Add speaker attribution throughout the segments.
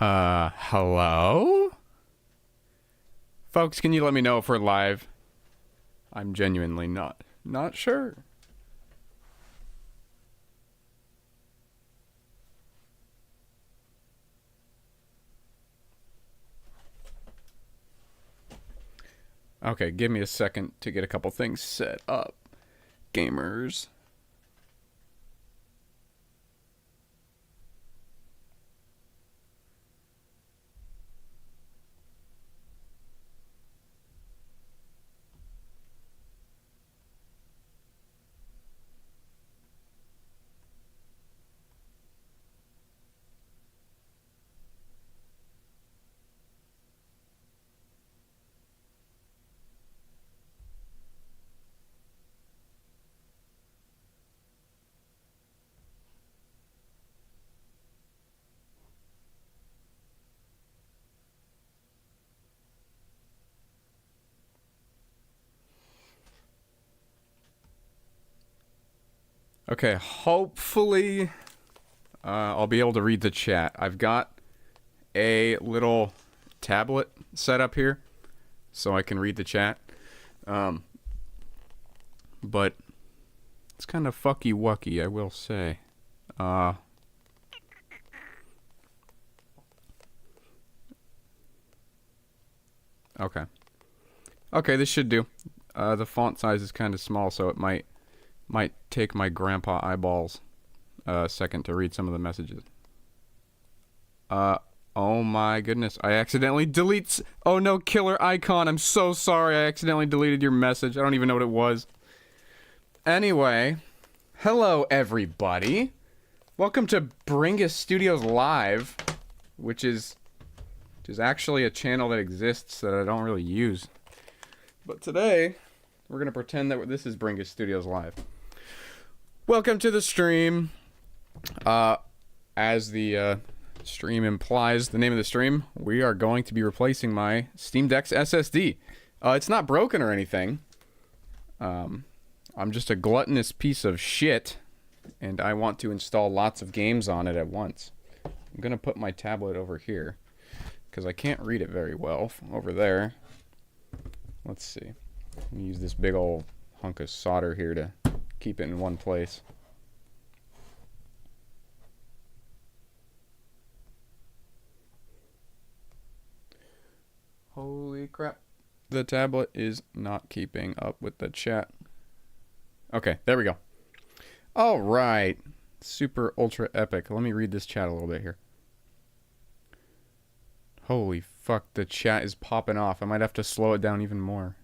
Speaker 1: Hello? Folks, can you let me know if we're live? I'm genuinely not sure. Okay, give me a second to get a couple things set up. Gamers. Okay, hopefully I'll be able to read the chat. I've got a little tablet set up here so I can read the chat. But it's kind of fucky-wucky, I will say. Okay. Okay, this should do. The font size is kind of small, so it might take my grandpa eyeballs a second to read some of the messages. Oh my goodness. I accidentally oh no, killer icon. I'm so sorry. I accidentally deleted your message. I don't even know what it was. Anyway, hello everybody. Welcome to Bringus Studios Live, which is actually a channel that exists that I don't really use. But today, we're going to pretend that this is Bringus Studios Live. Welcome to the stream. As the stream implies, the name of the stream, we are going to be replacing my Steam Deck's SSD. It's not broken or anything. I'm just a gluttonous piece of shit, and I want to install lots of games on it at once. I'm going to put my tablet over here, because I can't read it very well over there. Let's see. I'm gonna use this big old hunk of solder here to keep it in one place. Holy crap. The tablet is not keeping up with the chat. Okay, there we go. All right. Super ultra epic. Let me read this chat a little bit here. Holy fuck, the chat is popping off. I might have to slow it down even more.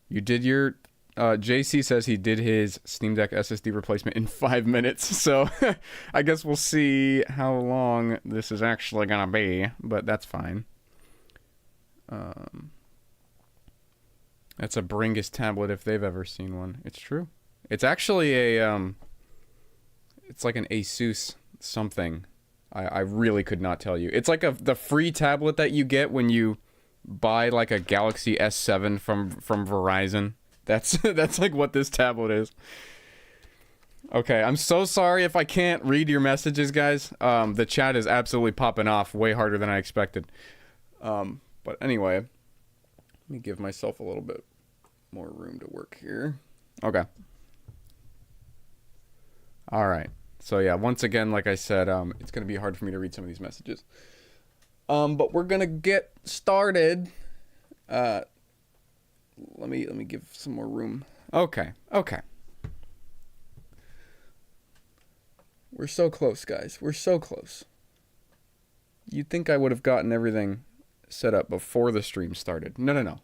Speaker 1: You did your... JC says he did his Steam Deck SSD replacement in 5 minutes, so I guess we'll see how long this is actually gonna be, but that's fine. That's a Bringus tablet if they've ever seen one. It's true. It's actually a, it's like an Asus something. I really could not tell you. It's like the free tablet that you get when you buy like a Galaxy S7 from Verizon. That's like what this tablet is. Okay, I'm so sorry if I can't read your messages, guys. The chat is absolutely popping off way harder than I expected. But anyway, let me give myself a little bit more room to work here. Okay. All right. So yeah, once again, like I said, it's going to be hard for me to read some of these messages. But we're going to get started. Let me give some more room. Okay. We're so close, guys. We're so close. You'd think I would have gotten everything set up before the stream started. No.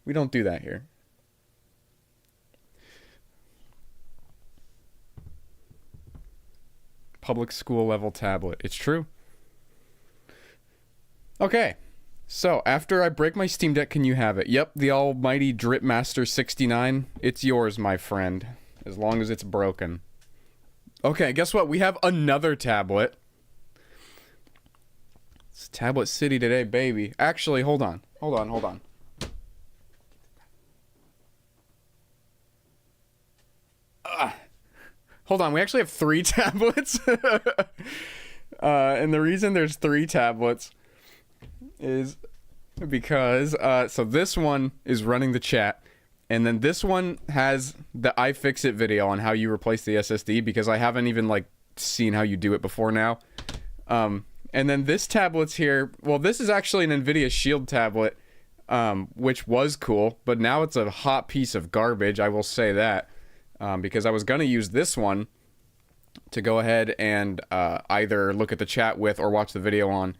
Speaker 1: We don't do that here. Public school level tablet. It's true. Okay. So, after I break my Steam Deck, can you have it? Yep, the almighty Dripmaster 69. It's yours, my friend. As long as it's broken. Okay, guess what? We have another tablet. It's Tablet City today, baby. Actually, hold on. Hold on, we actually have 3 tablets. And the reason there's 3 tablets is because, so this one is running the chat, and then this one has the iFixit video on how you replace the SSD, because I haven't even, like, seen how you do it before now. And then this tablet's here. Well, this is actually an Nvidia Shield tablet, which was cool, but now it's a hot piece of garbage, I will say that, because I was going to use this one to go ahead and either look at the chat with or watch the video on.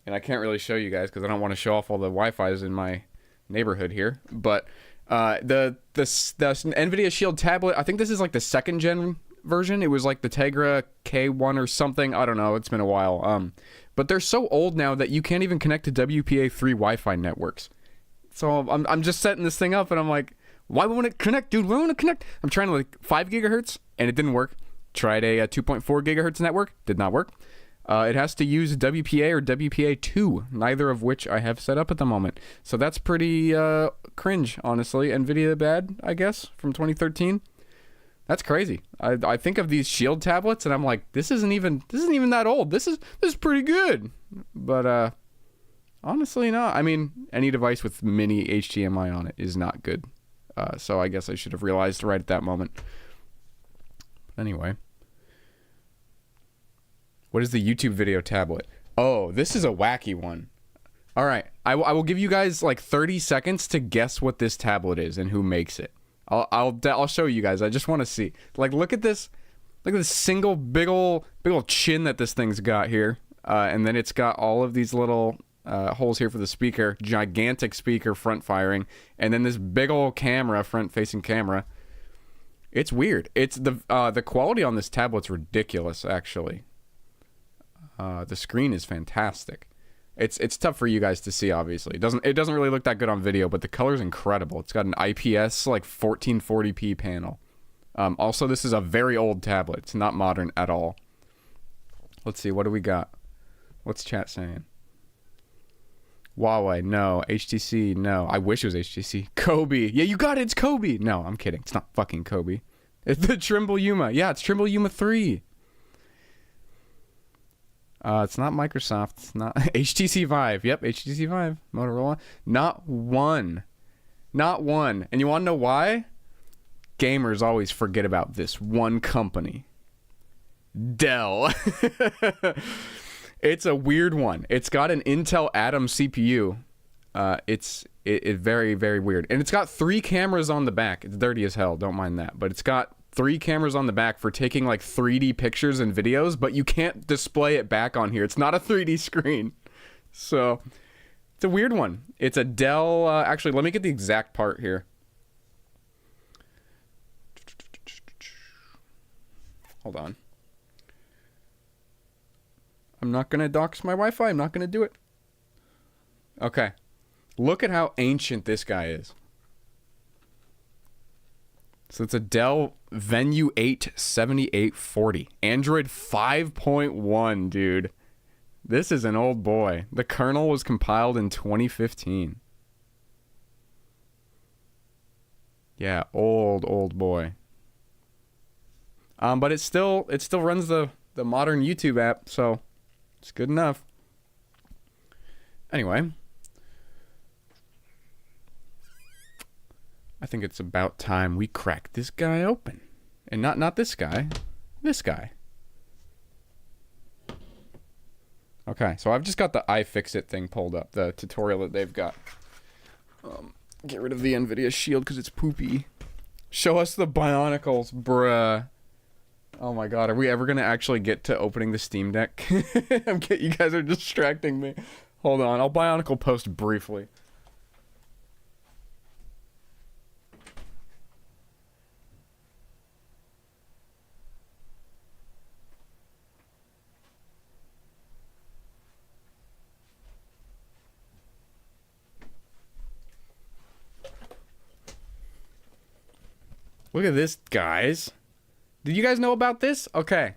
Speaker 1: And I can't really show you guys because I don't want to show off all the Wi-Fi's in my neighborhood here. But the Nvidia Shield tablet, I think this is like the 2nd gen version. It was like the Tegra K1 or something. I don't know. It's been a while. But they're so old now that you can't even connect to WPA3 Wi-Fi networks. So I'm just setting this thing up and I'm like, why won't it connect, dude? Why won't it connect? I'm trying to like 5 gigahertz and it didn't work. Tried a 2.4 gigahertz network. Did not work. It has to use WPA or WPA2, neither of which I have set up at the moment. So that's pretty cringe, honestly. Nvidia bad, I guess, from 2013. That's crazy. I think of these Shield tablets and I'm like, this isn't even that old. This is pretty good. But honestly not. I mean, any device with mini HDMI on it is not good. So I guess I should have realized right at that moment. Anyway. What is the YouTube video tablet? Oh, this is a wacky one. All right. I will give you guys like 30 seconds to guess what this tablet is and who makes it. I'll show you guys. I just want to see. Like, look at this. Look at this single big ol' chin that this thing's got here. And then it's got all of these little holes here for the speaker. Gigantic speaker front firing. And then this big ol' camera, front-facing camera. It's weird. It's the quality on this tablet's ridiculous, actually. The screen is fantastic. It's tough for you guys to see, obviously. It doesn't really look that good on video, but the color's incredible. It's got an IPS like 1440p panel. Also, this is a very old tablet. It's not modern at all. Let's see, what do we got? What's chat saying? Huawei, no. HTC, no. I wish it was HTC. Kobe. Yeah, you got it. It's Kobe. No, I'm kidding. It's not fucking Kobe. It's the Trimble Yuma. Yeah, it's Trimble Yuma 3. It's not Microsoft. It's not HTC Vive. Yep, HTC Vive. Motorola. Not one. Not one. And you want to know why? Gamers always forget about this one company. Dell. It's a weird one. It's got an Intel Atom CPU. It's very, very weird. And it's got 3 cameras on the back. It's dirty as hell. Don't mind that. But it's got 3 cameras on the back for taking like 3D pictures and videos, but you can't display it back on here. It's not a 3D screen. So it's a weird one. It's a Dell. Actually, let me get the exact part here. Hold on. I'm not going to dox my Wi-Fi. I'm not going to do it. Okay. Look at how ancient this guy is. So it's a Dell Venue 8 7840. Android 5.1, dude. This is an old boy. The kernel was compiled in 2015. Yeah, old boy. But it still runs the modern YouTube app, so it's good enough. Anyway. I think it's about time we crack this guy open. And not this guy. This guy. Okay, so I've just got the iFixit thing pulled up. The tutorial that they've got. Get rid of the Nvidia Shield because it's poopy. Show us the Bionicles, bruh. Oh my god, are we ever going to actually get to opening the Steam Deck? You guys are distracting me. Hold on, I'll Bionicle post briefly. Look at this, guys. Did you guys know about this? Okay.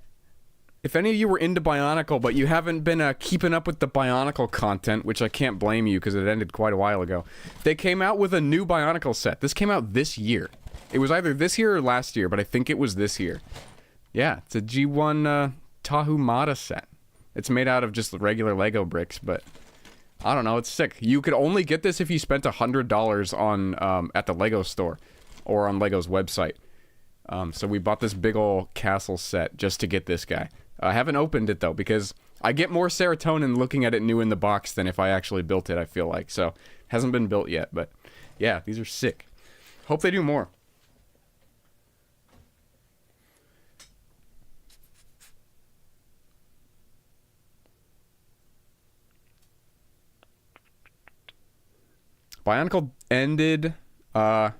Speaker 1: If any of you were into Bionicle, but you haven't been keeping up with the Bionicle content, which I can't blame you because it ended quite a while ago, they came out with a new Bionicle set. This came out this year. It was either this year or last year, but I think it was this year. Yeah, it's a G1 Tahumada set. It's made out of just regular Lego bricks, but I don't know, it's sick. You could only get this if you spent $100 on at the Lego store or on Lego's website. So we bought this big ol' castle set just to get this guy. I haven't opened it though, because I get more serotonin looking at it new in the box than if I actually built it, I feel like. So, hasn't been built yet, but yeah, these are sick. Hope they do more. Bionicle ended a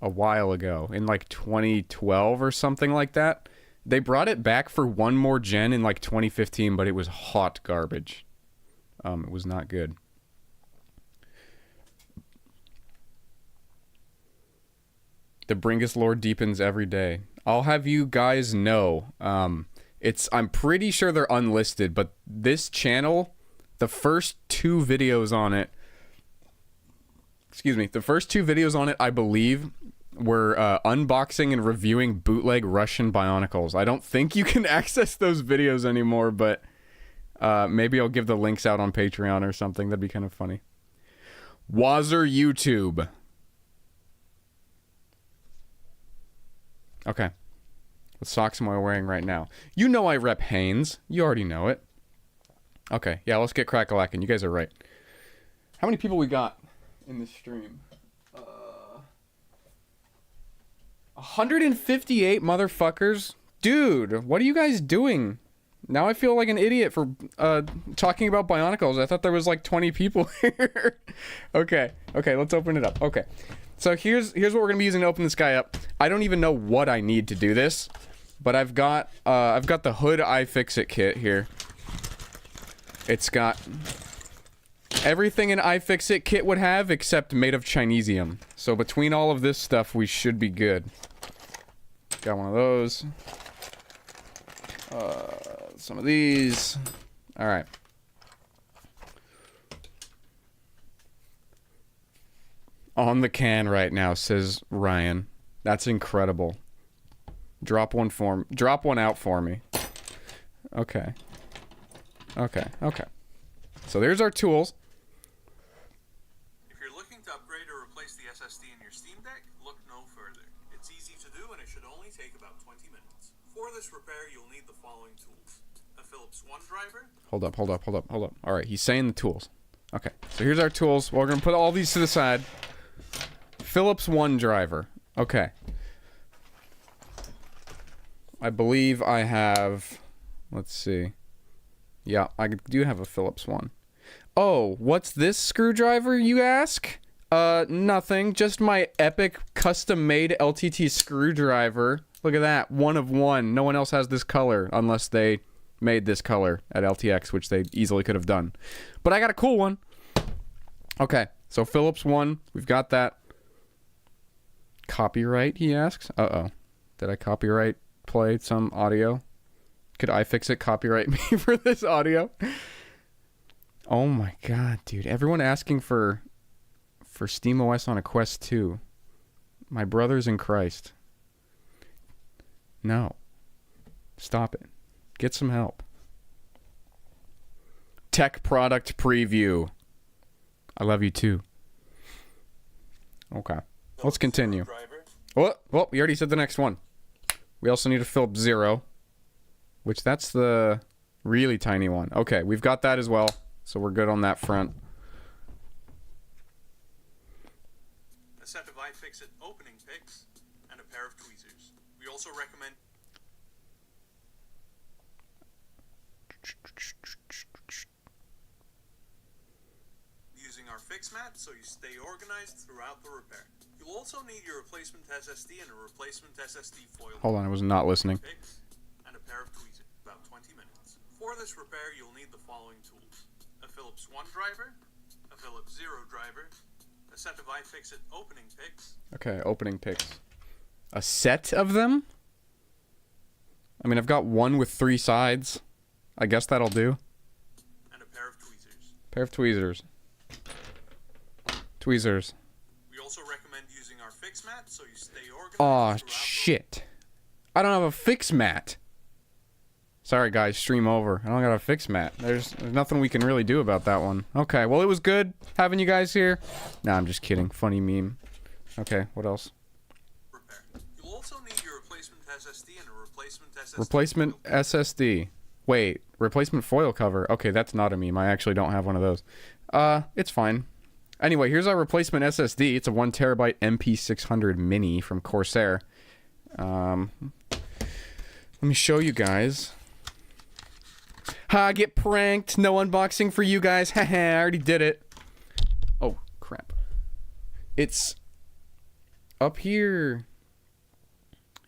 Speaker 1: while ago, in like 2012 or something like that. They brought it back for one more gen in like 2015, but it was hot garbage. It was not good. The Bringus lore deepens every day. I'll have you guys know. I'm pretty sure they're unlisted, but this channel, the first two videos on it, I believe, were unboxing and reviewing bootleg Russian Bionicles. I don't think you can access those videos anymore, but maybe I'll give the links out on Patreon or something. That'd be kind of funny. Wazzer YouTube. Okay. What socks am I wearing right now? You know I rep Hanes. You already know it. Okay, yeah, let's get crack-a-lackin'. You guys are right. How many people we got in this stream? 158 motherfuckers? Dude, what are you guys doing? Now I feel like an idiot for talking about Bionicles. I thought there was like 20 people here. Okay, let's open it up. Okay. So here's what we're gonna be using to open this guy up. I don't even know what I need to do this, but I've got the hood iFixit kit here. It's got everything an iFixit kit would have except made of Chinesium. So between all of this stuff, we should be good. Got one of those. Some of these. All right. On the can right now, says Ryan. That's incredible. Drop one out for me. Okay. So there's our tools.
Speaker 2: If you're looking to upgrade or replace the SSD in your Steam Deck, look no further. It's easy to do and it should only take about 20 minutes. For this repair, you'll need the following tools. A Philips One driver.
Speaker 1: Hold up. All right, he's saying the tools. Okay, so here's our tools. We're going to put all these to the side. Philips One driver. Okay. I believe I have... Let's see. Yeah, I do have a Philips One. Oh, what's this screwdriver, you ask? Nothing. Just my epic custom-made LTT screwdriver. Look at that. One of one. No one else has this color unless they made this color at LTX, which they easily could have done. But I got a cool one. Okay, so Philips One. We've got that. Copyright, he asks. Uh-oh. Did I copyright play some audio? Could iFixit copyright me for this audio? Oh my god, dude. Everyone asking for SteamOS on a Quest 2. My brothers in Christ. No. Stop it. Get some help. Tech product preview. I love you too. Okay. Let's continue. Well, we already said the next one. We also need a Philips Zero. Which, that's the really tiny one. Okay, we've got that as well. So we're good on that front.
Speaker 2: A set of iFixit opening picks and a pair of tweezers. We also recommend using our fix mat so you stay organized throughout the repair. You'll also need your replacement SSD and a replacement SSD foil.
Speaker 1: Hold on, I was not listening.
Speaker 2: Picks and a pair of tweezers. About 20 minutes. For this repair, you'll need the following tools. A Philips One driver, a Philips Zero driver, a set of iFixit opening picks.
Speaker 1: Okay, opening picks. A set of them? I mean, I've got one with 3 sides. I guess that'll do.
Speaker 2: And a pair of tweezers.
Speaker 1: Pair of tweezers. Tweezers.
Speaker 2: We also recommend using our fix mat so you stay organized.
Speaker 1: Aw,
Speaker 2: throughout
Speaker 1: shit. I don't have a fix mat. Sorry, guys. Stream over. I don't got a fix mat. There's nothing we can really do about that one. Okay, well, it was good having you guys here. Nah, I'm just kidding. Funny meme. Okay, what else?
Speaker 2: repair. You'll also need your replacement SSD and a replacement SSD.
Speaker 1: Replacement SSD. Wait, replacement foil cover. Okay, that's not a meme. I actually don't have one of those. It's fine. Anyway, here's our replacement SSD. It's a 1TB MP600 Mini from Corsair. Let me show you guys. Ha, get pranked. No unboxing for you guys. Haha, I already did it. Oh, crap. It's up here.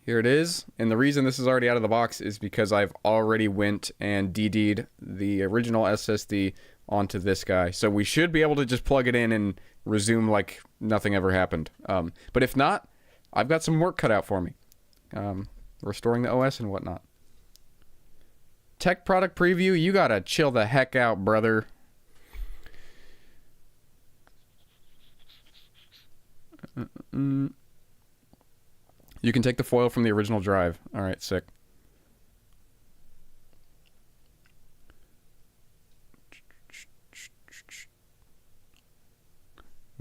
Speaker 1: Here it is. And the reason this is already out of the box is because I've already went and DD'd the original SSD onto this guy. So we should be able to just plug it in and resume like nothing ever happened. But if not, I've got some work cut out for me. Restoring the OS and whatnot. Tech product preview, you gotta chill the heck out, brother. You can take the foil from the original drive. Alright, sick.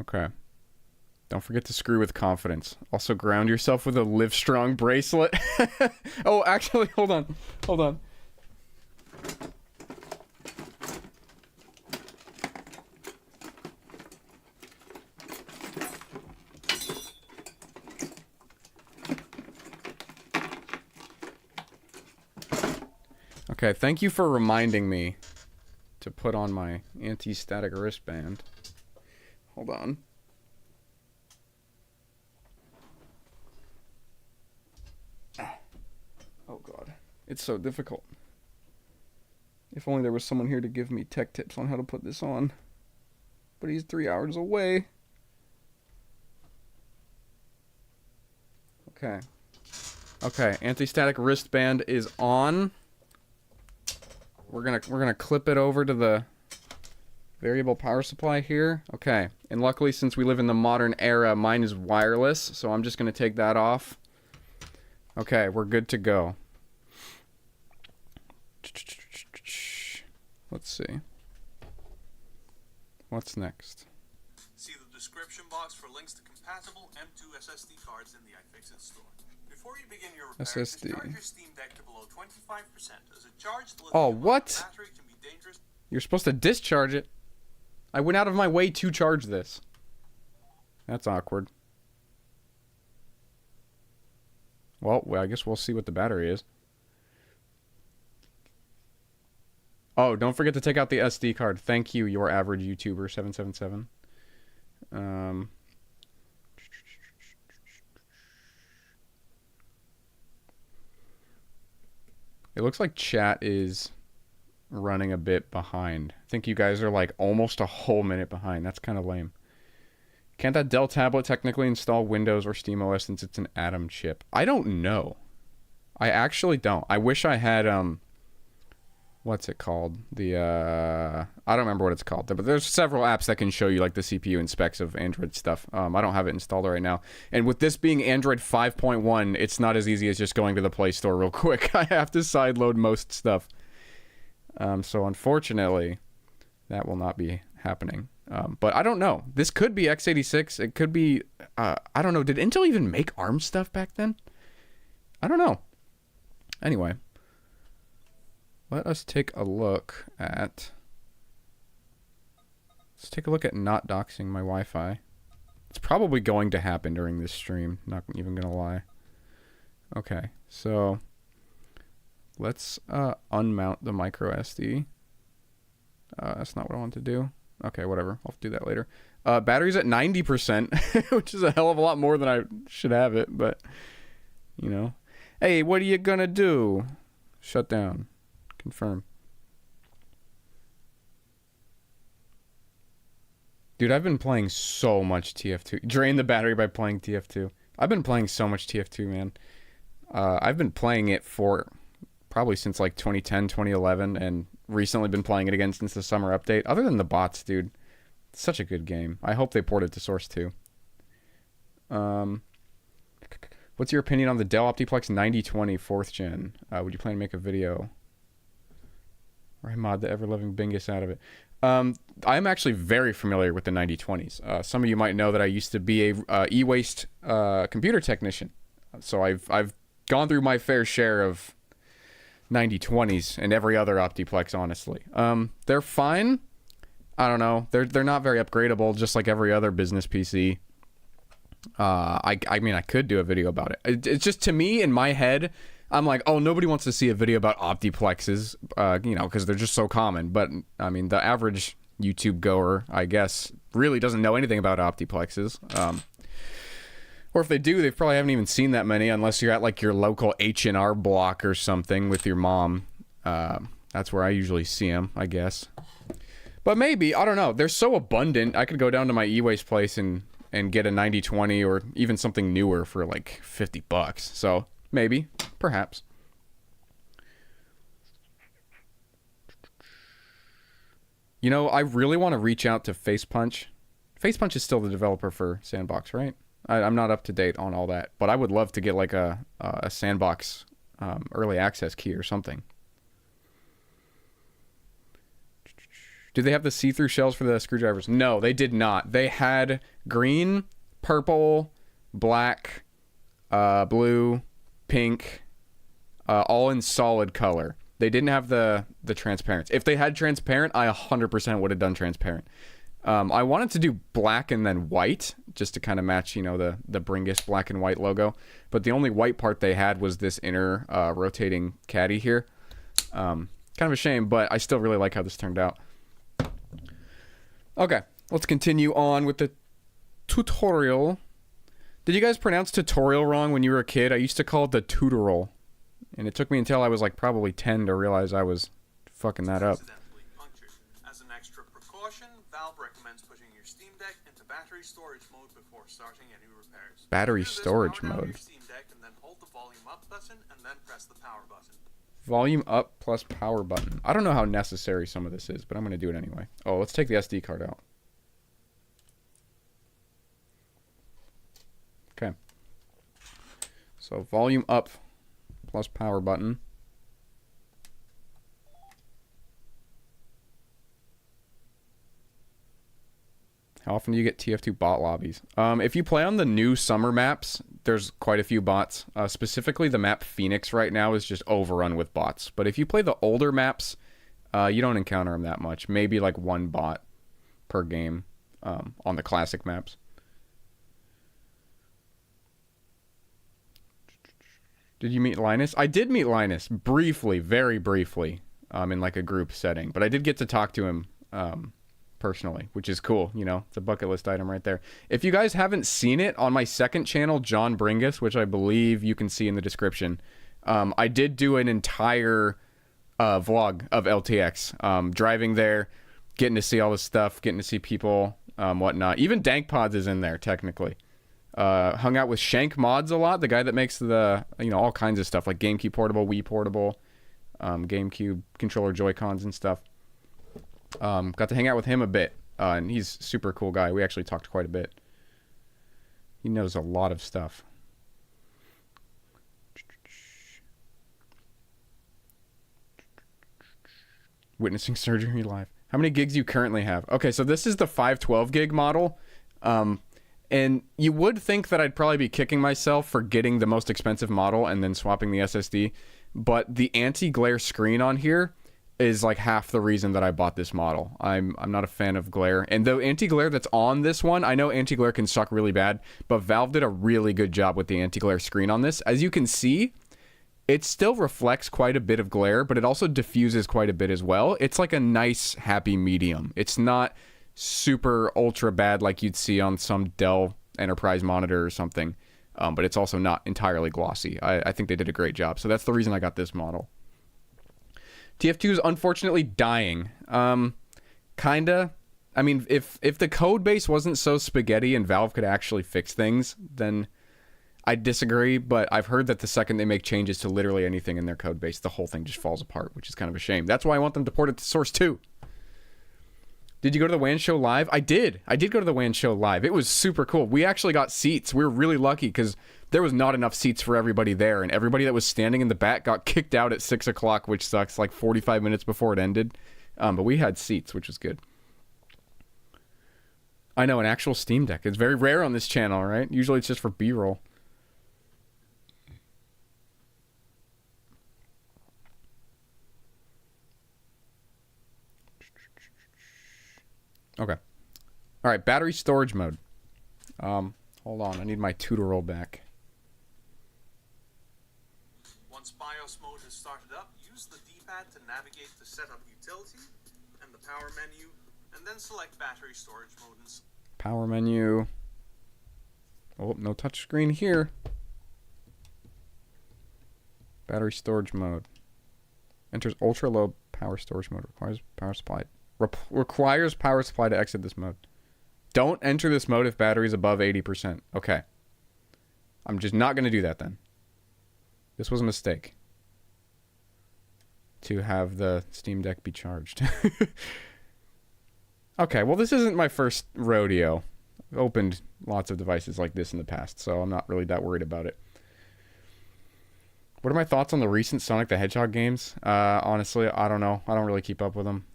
Speaker 1: Okay. Don't forget to screw with confidence. Also ground yourself with a Live Strong bracelet. Oh, actually, hold on. Hold on. Okay, thank you for reminding me to put on my anti-static wristband. Hold on. Oh god, it's so difficult. If only there was someone here to give me tech tips on how to put this on. But he's 3 hours away. Okay. Okay, anti-static wristband is on. We're gonna clip it over to the variable power supply here. Okay, and luckily since we live in the modern era, mine is wireless, so I'm just gonna take that off. Okay, we're good to go. Let's see. What's next?
Speaker 2: See the description box for links to compatible M2 SSD cards in the iFixit store. Before you begin your repair,
Speaker 1: SSD.
Speaker 2: discharge your Steam Deck to below 25% as a charged
Speaker 1: Oh,
Speaker 2: lithium-ion
Speaker 1: what?
Speaker 2: battery can be dangerous.
Speaker 1: You're supposed to discharge it. I went out of my way to charge this. That's awkward. Well, I guess we'll see what the battery is. Oh, don't forget to take out the SD card. Thank you, your average YouTuber 777. It looks like chat is running a bit behind. I think you guys are like almost a whole minute behind. That's kind of lame. Can't that Dell tablet technically install Windows or SteamOS since it's an Atom chip? I don't know. I actually don't. I wish I had what's it called? The I don't remember what it's called. But there's several apps that can show you like the CPU and specs of Android stuff. I don't have it installed right now. And with this being Android 5.1, it's not as easy as just going to the Play Store real quick. I have to sideload most stuff. So unfortunately, that will not be happening. But I don't know. This could be x86. It could be, I don't know. Did Intel even make ARM stuff back then? I don't know. Anyway, let us take a look at, not doxing my Wi-Fi. It's probably going to happen during this stream. Not even going to lie. Okay, so let's unmount the micro SD. That's not what I want to do. Okay, whatever. I'll do that later. Battery's at 90%, which is a hell of a lot more than I should have it, but, you know. Hey, what are you gonna do? Shut down. Confirm. Dude, I've been playing so much TF2. Drain the battery by playing TF2. I've been playing so much TF2, man. I've been playing it for probably since like 2010, 2011, and recently been playing it again since the summer update. Other than the bots, dude, it's such a good game. I hope they port it to Source 2. What's your opinion on the Dell Optiplex 9020 4th gen? Would you plan to make a video? Or mod the ever-loving Bingus out of it? I'm actually very familiar with the 9020s. Some of you might know that I used to be a e-waste computer technician. So I've gone through my fair share of 9020s and every other Optiplex, honestly. They're fine. I don't know. They're not very upgradable, just like every other business PC. I mean, I could do a video about it. It's just, to me, in my head, I'm like, oh, nobody wants to see a video about Optiplexes, because they're just so common. But, I mean, the average YouTube goer, I guess, really doesn't know anything about Optiplexes. Or if they do, they probably haven't even seen that many, unless you're at, like, your local H&R Block or something with your mom. That's where I usually see them, I guess. But maybe, I don't know. They're so abundant, I could go down to my e-waste place and get a 9020 or even something newer for, like, $50. So, maybe. Perhaps. You know, I really want to reach out to Facepunch. Facepunch is still the developer for Sandbox, right? I'm not up to date on all that, but I would love to get like a Sandbox early access key or something. Do they have the see-through shells for the screwdrivers? No, they did not. They had green, purple, black, blue, pink, all in solid color. They didn't have the transparent. If they had transparent, I 100% would have done transparent. I wanted to do black and then white, just to kind of match, the Bringus black and white logo. But the only white part they had was this inner rotating caddy here. Kind of a shame, but I still really like how this turned out. Okay, let's continue on with the tutorial. Did you guys pronounce tutorial wrong when you were a kid? I used to call it the tutorial. And it took me until I was like probably 10 to realize I was fucking that up.
Speaker 2: As an extra precaution, Valve recommends putting your Steam Deck into battery storage mode before starting any repairs.
Speaker 1: Battery storage mode.
Speaker 2: Your Steam Deck and then hold the volume up button and then press the power button.
Speaker 1: Volume up plus power button. I don't know how necessary some of this is, but I'm going to do it anyway. Oh, let's take the SD card out. Okay. So volume up plus power button. How often do you get TF2 bot lobbies? If you play on the new summer maps, there's quite a few bots. Specifically, the map Phoenix right now is just overrun with bots. But if you play the older maps, you don't encounter them that much. Maybe like one bot per game on the classic maps. Did you meet Linus? I did meet Linus briefly, very briefly, in like a group setting. But I did get to talk to him personally, which is cool. It's a bucket list item right there. If you guys haven't seen it, on my second channel, John Bringus, which I believe you can see in the description, I did do an entire vlog of LTX. Driving there, getting to see all this stuff, getting to see people, whatnot. Even Dank Pods is in there, technically. Hung out with Shank Mods a lot, the guy that makes the, all kinds of stuff, like GameCube Portable, Wii Portable, GameCube controller Joy-Cons and stuff. Got to hang out with him a bit, and he's a super cool guy. We actually talked quite a bit. He knows a lot of stuff. Witnessing surgery live. How many gigs do you currently have? Okay, so this is the 512 gig model. And you would think that I'd probably be kicking myself for getting the most expensive model and then swapping the SSD. But the anti-glare screen on here is like half the reason that I bought this model. I'm not a fan of glare. And the anti-glare that's on this one, I know anti-glare can suck really bad, but Valve did a really good job with the anti-glare screen on this. As you can see, it still reflects quite a bit of glare, but it also diffuses quite a bit as well. It's like a nice, happy medium. It's not super ultra bad like you'd see on some Dell Enterprise monitor or something, but it's also not entirely glossy. I think they did a great job, so that's the reason I got this model. TF2 is unfortunately dying. Kinda. I mean, if the code base wasn't so spaghetti and Valve could actually fix things, then I disagree, but I've heard that the second they make changes to literally anything in their code base, the whole thing just falls apart, which is kind of a shame. That's why I want them to port it to Source 2. Did you go to the WAN show live? I did. I did go to the WAN show live. It was super cool. We actually got seats. We were really lucky because there was not enough seats for everybody there, and everybody that was standing in the back got kicked out at 6 o'clock, which sucks, like 45 minutes before it ended. But we had seats, which was good. I know, an actual Steam Deck. It's very rare on this channel, right? Usually it's just for B-roll. Okay. All right, battery storage mode. Hold on. I need my tutorial back.
Speaker 2: Once BIOS mode is started up, use the D-pad to navigate to setup utility and the power menu, and then select battery storage mode.
Speaker 1: Power menu. Oh, no touch screen here. Battery storage mode. Enters ultra low power storage mode. Requires power supply. Requires power supply to exit this mode. Don't enter this mode if battery is above 80%. Okay. I'm just not going to do that then. This was a mistake. To have the Steam Deck be charged. Okay, well this isn't my first rodeo. I've opened lots of devices like this in the past, so I'm not really that worried about it. What are my thoughts on the recent Sonic the Hedgehog games? Honestly, I don't know. I don't really keep up with them.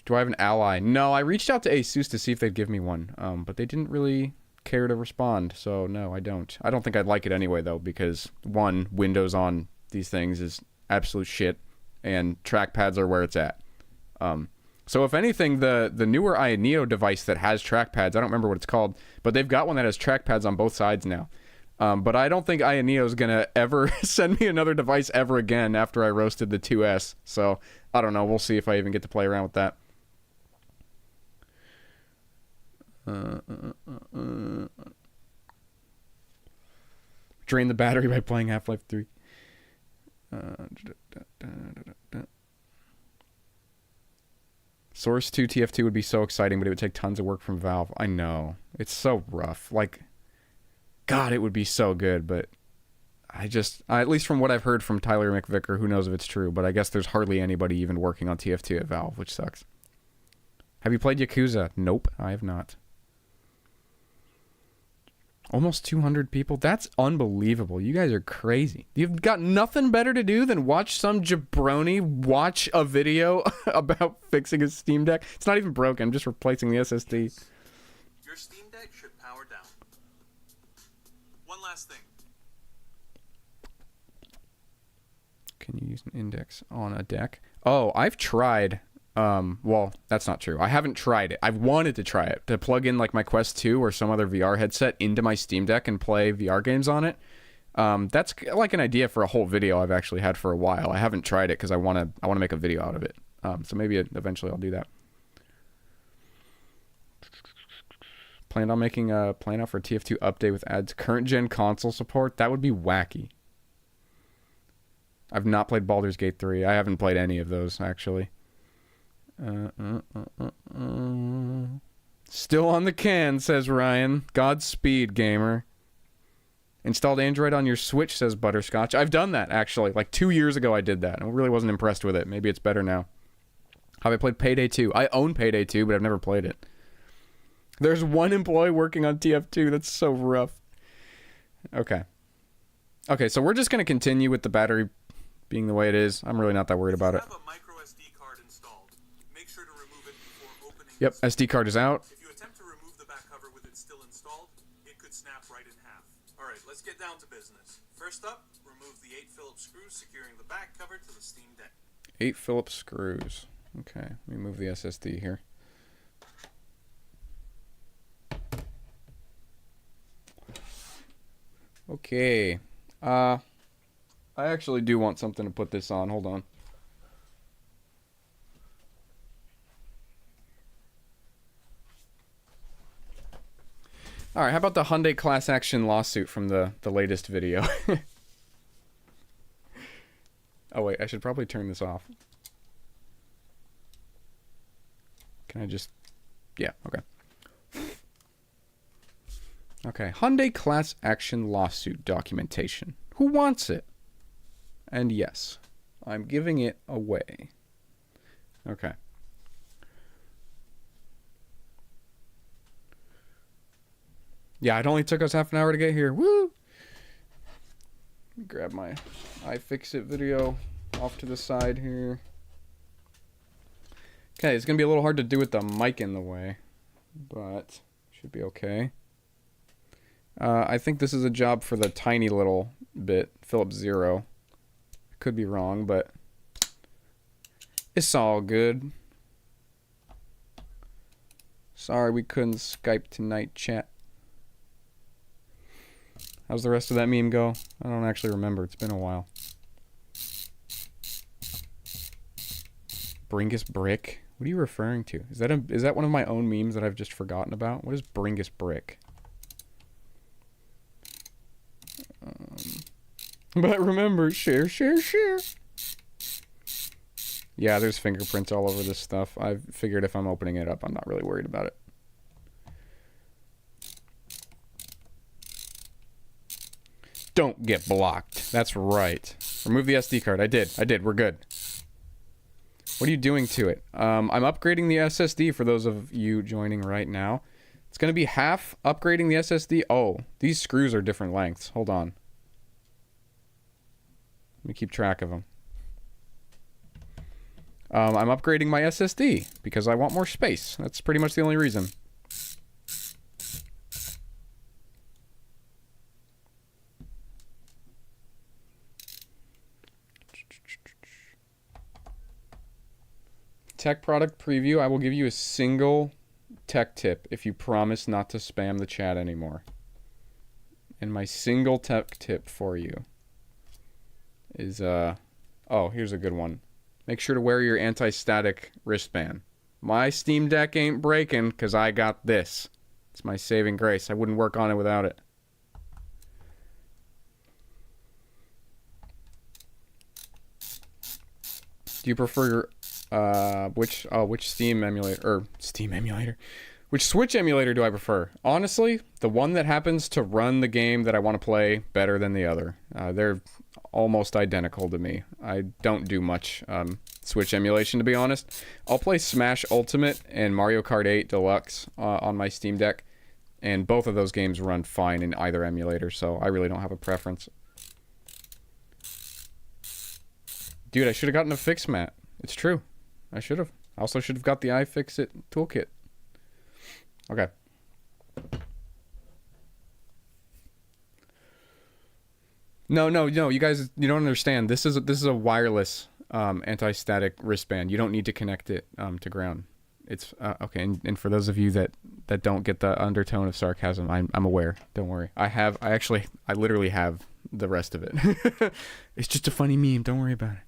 Speaker 1: Do I have an ally? No, I reached out to Asus to see if they'd give me one, but they didn't really care to respond, so no, I don't. I don't think I'd like it anyway, though, because, one, Windows on these things is absolute shit, and trackpads are where it's at. So if anything, the newer Neo device that has trackpads, I don't remember what it's called, but they've got one that has trackpads on both sides now. But I don't think Neo is going to ever send me another device ever again after I roasted the 2S, so I don't know. We'll see if I even get to play around with that. Drain the battery by playing Half-Life 3. Source 2 TF2 would be so exciting, but it would take tons of work from Valve. I know. It's so rough. Like, God, it would be so good, but at least from what I've heard from Tyler McVicker, who knows if it's true, but I guess there's hardly anybody even working on TF2 at Valve, which sucks. Have you played Yakuza? Nope, I have not. Almost 200 people? That's unbelievable. You guys are crazy. You've got nothing better to do than watch some jabroni watch a video about fixing his Steam Deck. It's not even broken. I'm just replacing the SSD.
Speaker 2: Your Steam Deck should power down. One last thing.
Speaker 1: Can you use an index on a deck? Oh, I've tried... well, that's not true. I haven't tried it. I've wanted to try it, to plug in like my Quest 2 or some other VR headset into my Steam Deck and play VR games on it. That's like an idea for a whole video I've actually had for a while. I haven't tried it because I want to make a video out of it. So maybe eventually I'll do that. Planned on making a plan out for a TF2 update with adds current gen console support. That would be wacky. I've not played Baldur's Gate 3. I haven't played any of those actually. Still on the can, says Ryan. Godspeed, gamer. Installed Android on your Switch, says Butterscotch. I've done that, actually. Like 2 years ago I did that. I really wasn't impressed with it. Maybe it's better now. Have I played Payday 2? I own Payday 2, but I've never played it. There's one employee working on TF2. That's so rough. Okay. Okay, so we're just going to continue with the battery being the way it is. I'm really not that worried about it. Yep, SD card is out.
Speaker 2: If you attempt to remove the back cover with it still installed, it could snap right in half. All right, let's get down to business. First up, remove the 8 Phillips screws securing the back cover to the Steam Deck.
Speaker 1: 8 Phillips screws. Okay, let me move the SSD here. Okay. I actually do want something to put this on. Hold on. All right, how about the Hyundai class action lawsuit from the latest video? Oh, wait, I should probably turn this off. Can I just... Yeah, okay. Okay, Hyundai class action lawsuit documentation. Who wants it? And yes, I'm giving it away. Okay. Yeah, it only took us half an hour to get here. Woo! Grab my iFixit video off to the side here. Okay, it's going to be a little hard to do with the mic in the way, but should be okay. I think this is a job for the tiny little bit, Philips Zero. Could be wrong, but it's all good. Sorry we couldn't Skype tonight, chat. How's the rest of that meme go? I don't actually remember. It's been a while. Bringus Brick? What are you referring to? Is that one of my own memes that I've just forgotten about? What is Bringus Brick? But remember, share, share, share. Yeah, there's fingerprints all over this stuff. I figured if I'm opening it up, I'm not really worried about it. Don't get blocked. That's right. Remove the SD card. I did. We're good. What are you doing to it? I'm upgrading the SSD for those of you joining right now. It's going to be half upgrading the SSD. Oh, these screws are different lengths. Hold on. Let me keep track of them. I'm upgrading my SSD because I want more space. That's pretty much the only reason. Tech product preview. I will give you a single tech tip if you promise not to spam the chat anymore. And my single tech tip for you is, oh, here's a good one. Make sure to wear your anti-static wristband. My Steam Deck ain't breaking because I got this. It's my saving grace. I wouldn't work on it without it. Do you prefer which Steam emulator which Switch emulator do I prefer? Honestly, the one that happens to run the game that I want to play better than the other. They're almost identical to me. I don't do much Switch emulation, to be honest. I'll play Smash Ultimate and Mario Kart 8 Deluxe on my Steam Deck, and both of those games run fine in either emulator, so I really don't have a preference. Dude, I should have gotten a fix mat. It's true. I should have. I also should have got the iFixit toolkit. Okay. No, you guys, you don't understand. This is a wireless anti-static wristband. You don't need to connect it to ground. It's okay. And for those of you that don't get the undertone of sarcasm, I'm aware. Don't worry. I literally have the rest of it. It's just a funny meme. Don't worry about it.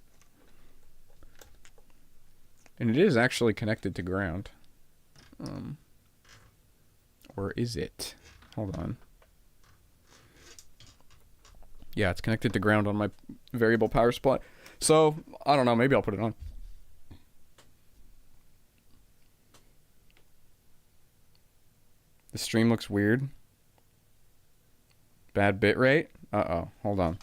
Speaker 1: And it is actually connected to ground. Or is it? Hold on. Yeah, it's connected to ground on my variable power supply. So, I don't know. Maybe I'll put it on. The stream looks weird. Bad bitrate? Uh-oh. Hold on.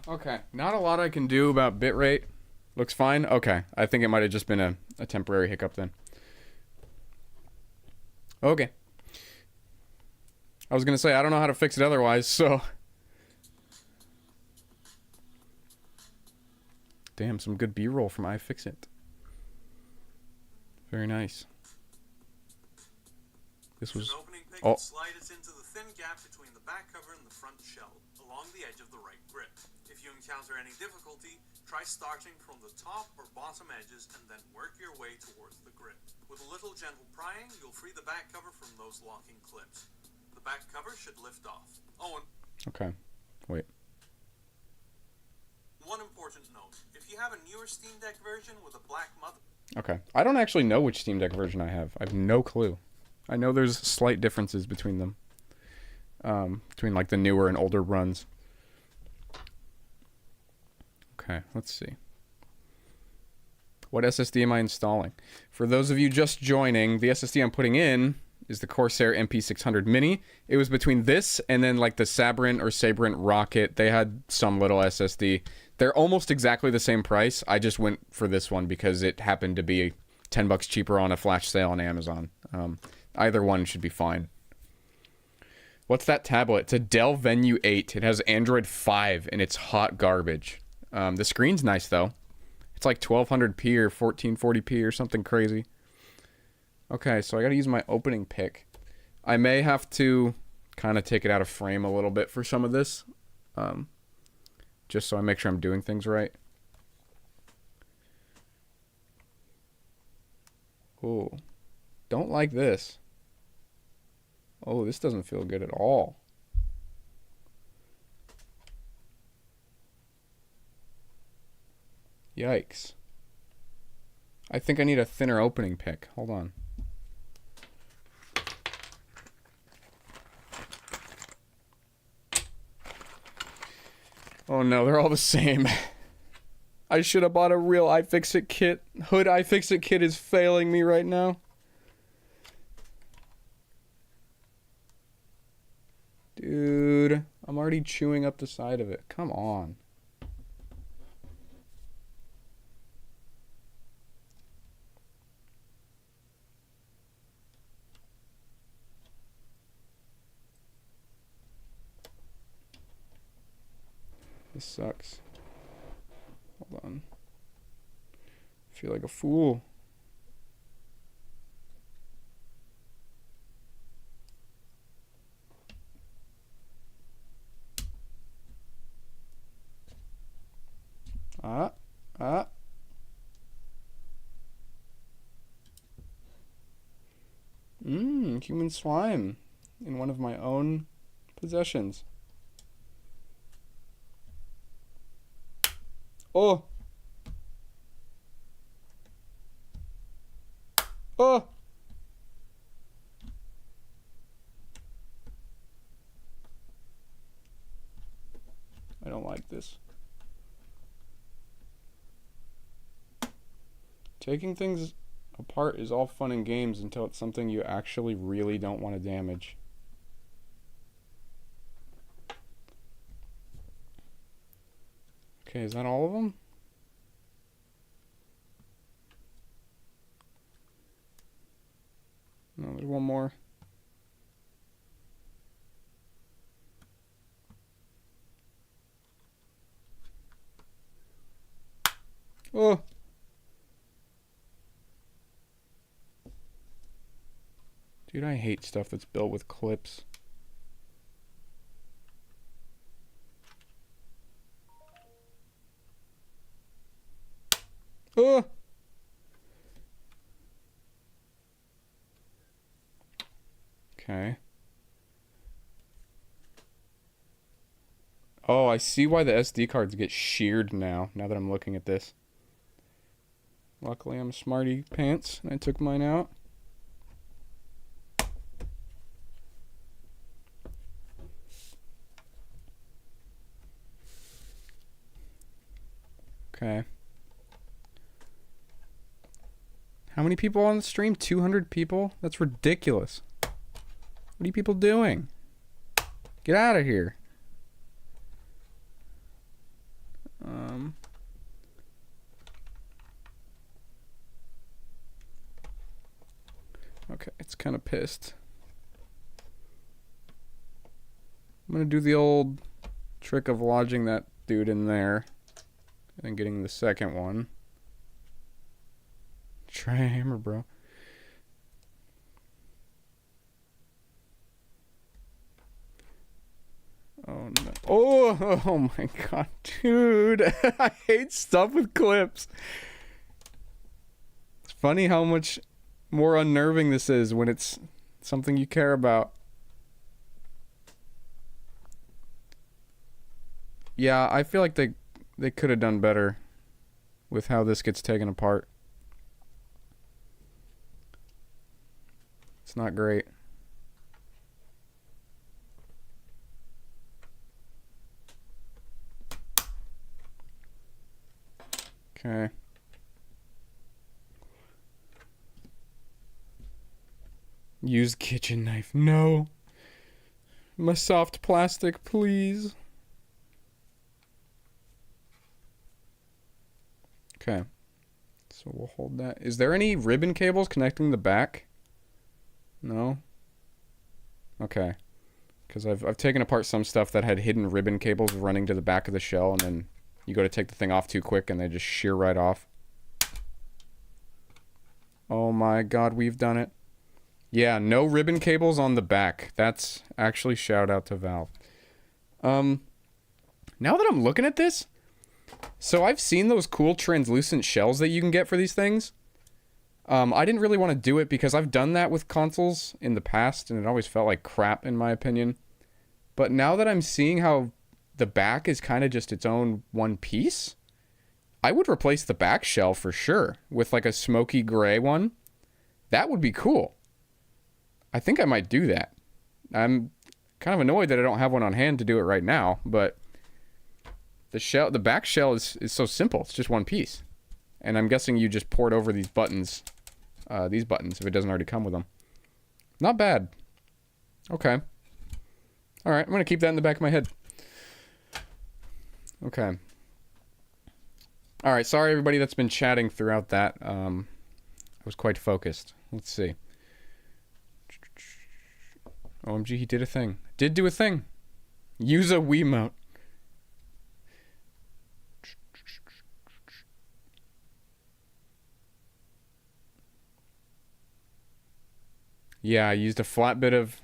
Speaker 1: Okay. Not a lot I can do about bitrate. Looks fine? Okay. I think it might have just been a temporary hiccup then. Okay. I was going to say, I don't know how to fix it otherwise, so... Damn, some good B-roll from iFixit. Very nice. This was...
Speaker 2: Oh. Slide it into the thin gap between the back cover and the front shell, along the edge of the right grip. If you encounter any difficulty, try starting from the top or bottom edges and then work your way towards the grip. With a little gentle prying, you'll free the back cover from those locking clips. The back cover should lift off. Oh, and...
Speaker 1: Okay. Wait.
Speaker 2: One important important note. If you have a newer Steam Deck version with a black mother...
Speaker 1: Okay. I don't actually know which Steam Deck version I have. I have no clue. I know there's slight differences between them. Between like the newer and older runs. Okay, let's see. What SSD am I installing? For those of you just joining, the SSD I'm putting in is the Corsair MP600 Mini. It was between this and then like the Sabrent or Sabrent Rocket. They had some little SSD. They're almost exactly the same price. I just went for this one because it happened to be $10 cheaper on a flash sale on Amazon. Either one should be fine. What's that tablet? It's a Dell Venue 8. It has Android 5 and it's hot garbage. The screen's nice though. It's like 1200p or 1440p or something crazy. Okay, so I gotta use my opening pick. I may have to kind of take it out of frame a little bit for some of this. Just so I make sure I'm doing things right. Oh, don't like this. Oh, this doesn't feel good at all. Yikes. I think I need a thinner opening pick. Hold on. Oh no, they're all the same. I should have bought a real iFixit kit. Hood iFixit kit is failing me right now. Dude, I'm already chewing up the side of it. Come on. This sucks. Hold on. I feel like a fool. Human slime in one of my own possessions. Oh! Oh! I don't like this. Taking things apart is all fun and games until it's something you actually really don't want to damage. Okay, is that all of them? No, there's one more. Oh! Dude, I hate stuff that's built with clips. Oh! Okay. Oh, I see why the SD cards get sheared now that I'm looking at this. Luckily, I'm smarty pants, and I took mine out. Okay. How many people on the stream? 200 people? That's ridiculous. What are you people doing? Get out of here. Okay, it's kind of pissed. I'm gonna do the old trick of lodging that dude in there and then getting the second one. Try a hammer, bro. Oh no. Oh my god, dude. I hate stuff with clips. It's funny how much more unnerving this is when it's something you care about. Yeah, I feel like they could have done better with how this gets taken apart. It's not great. Okay. Use kitchen knife. No. My soft plastic, please. Okay. So we'll hold that. Is there any ribbon cables connecting the back? No? Okay. Because I've taken apart some stuff that had hidden ribbon cables running to the back of the shell, and then you go to take the thing off too quick and they just shear right off. Oh my god, we've done it. Yeah, no ribbon cables on the back. That's actually shout out to Valve. Now that I'm looking at this, so I've seen those cool translucent shells that you can get for these things. I didn't really want to do it because I've done that with consoles in the past and it always felt like crap in my opinion. But now that I'm seeing how the back is kind of just its own one piece, I would replace the back shell for sure with like a smoky gray one. That would be cool. I think I might do that. I'm kind of annoyed that I don't have one on hand to do it right now, but the back shell is so simple. It's just one piece. And I'm guessing you just port over these buttons if it doesn't already come with them. Not bad. Okay. All right, I'm going to keep that in the back of my head. Okay. All right, sorry everybody that's been chatting throughout that. I was quite focused. Let's see. OMG, he did a thing. Did do a thing. Use a Wiimote. Yeah, I used a flat bit of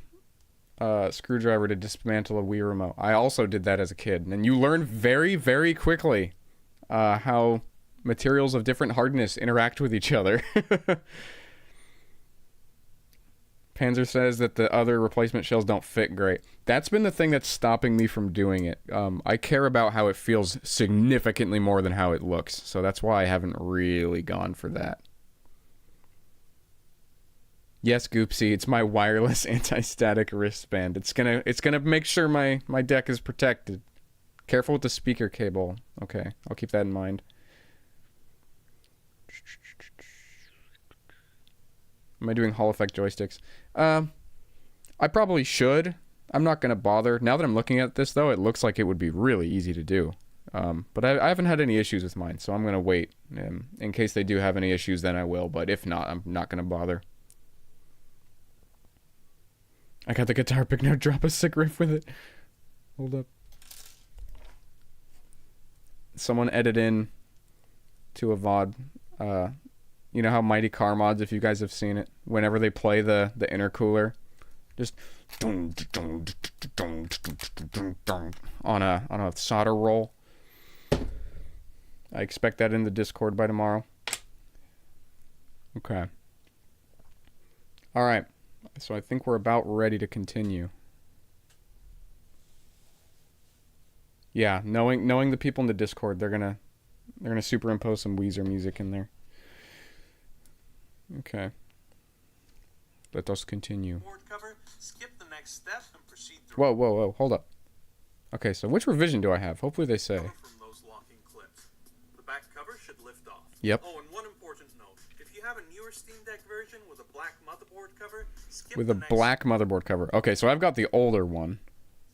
Speaker 1: screwdriver to dismantle a Wii remote. I also did that as a kid. And you learn very, very quickly how materials of different hardness interact with each other. Panzer says that the other replacement shells don't fit great. That's been the thing that's stopping me from doing it. I care about how it feels significantly more than how it looks. So that's why I haven't really gone for that. Yes, Goopsy, it's my wireless anti-static wristband. It's gonna make sure my deck is protected. Careful with the speaker cable. Okay, I'll keep that in mind. Am I doing Hall effect joysticks? I probably should. I'm not gonna bother. Now that I'm looking at this though, it looks like it would be really easy to do. But I haven't had any issues with mine, so I'm gonna wait. In case they do have any issues, then I will. But if not, I'm not gonna bother. I got the guitar pick, now drop a sick riff with it. Hold up. Someone edit in to a VOD. You know how Mighty Car Mods, if you guys have seen it, whenever they play the intercooler, just on a solder roll. I expect that in the Discord by tomorrow. Okay. All right. So I think we're about ready to continue. Yeah, knowing the people in the Discord, they're gonna superimpose some Weezer music in there. Okay. Let us continue.
Speaker 2: Board cover, skip the next step and proceed to
Speaker 1: Whoa, hold up. Okay, so which revision do I have? Hopefully they say.
Speaker 2: from those locking clips. The back cover should lift off.
Speaker 1: Yep.
Speaker 2: Oh, and one important note. If you have a newer Steam Deck version with a black motherboard cover, skip
Speaker 1: With
Speaker 2: the
Speaker 1: a
Speaker 2: next
Speaker 1: black motherboard cover. Okay, so I've got the older one.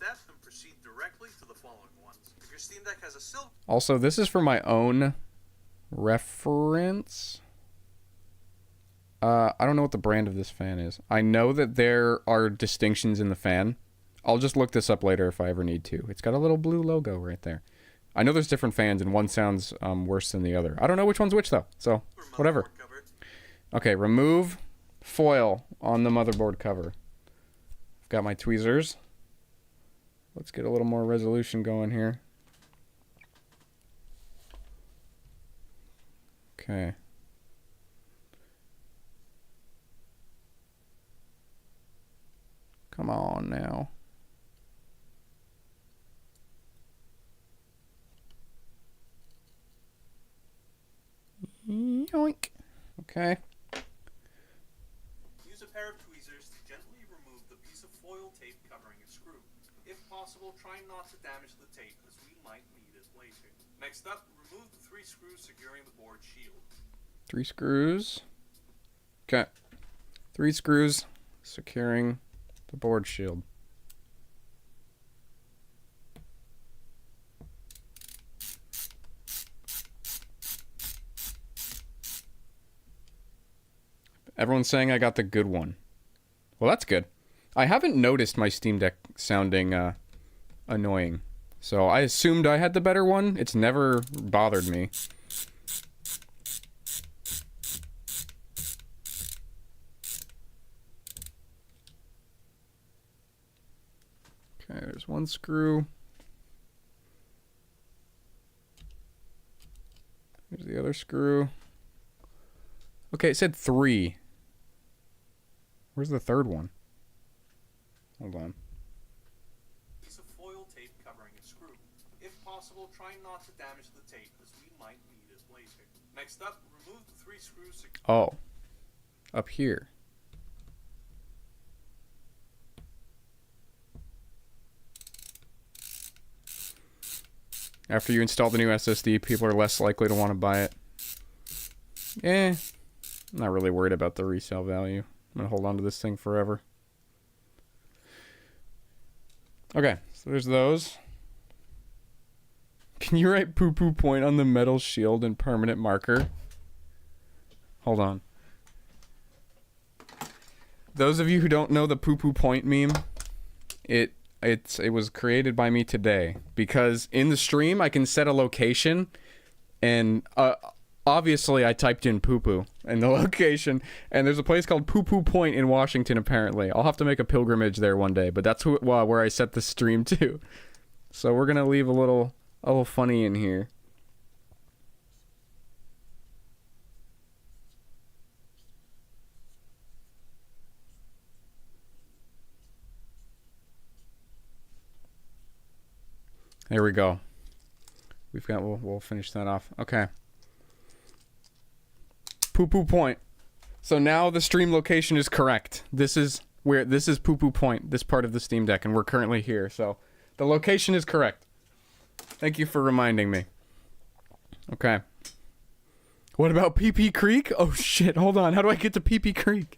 Speaker 2: step and proceed directly to the following ones. If your Steam Deck has a silver
Speaker 1: Also, this is for my own reference. I don't know what the brand of this fan is. I know that there are distinctions in the fan. I'll just look this up later if I ever need to. It's got a little blue logo right there. I know there's different fans and one sounds worse than the other. I don't know which one's which though, so whatever.
Speaker 2: cover,
Speaker 1: Okay, remove foil on the motherboard cover. I've got my tweezers. Let's get a little more resolution going here. Okay. Come on now. Okay.
Speaker 2: Use a pair of tweezers to gently remove the piece of foil tape covering a screw. If possible, try not to damage the tape, as we might need it later. Next up, remove the 3 screws securing the board shield.
Speaker 1: 3 screws. Okay. 3 screws securing the board shield. Everyone's saying I got the good one. Well, that's good. I haven't noticed my Steam Deck sounding annoying. So I assumed I had the better one. It's never bothered me. Okay, there's 1 screw. Here's the other screw. Okay, it said 3. Where's the 3rd one? Hold on.
Speaker 2: Piece of foil tape covering a screw. If possible, try not to damage the tape, as we might need it later. Next up, remove the 3 screws.
Speaker 1: Oh. Up here. After you install the new SSD, people are less likely to want to buy it. I'm not really worried about the resale value. I'm going to hold on to this thing forever. Okay, so there's those. Can you write poo-poo point on the metal shield in permanent marker? Hold on. Those of you who don't know the poo-poo point meme, it was created by me today because in the stream I can set a location and obviously I typed in poo-poo in the location and there's a place called Poo-Poo Point in Washington apparently. I'll have to make a pilgrimage there one day, but that's where I set the stream to. So we're going to leave a little funny in here. There we go. We'll finish that off. Okay. Poo-Poo Point. So now the stream location is correct. This is Poo-Poo Point, this part of the Steam Deck, and we're currently here. So the location is correct. Thank you for reminding me. Okay. What about PP Creek? Oh shit, hold on. How do I get to PP Creek?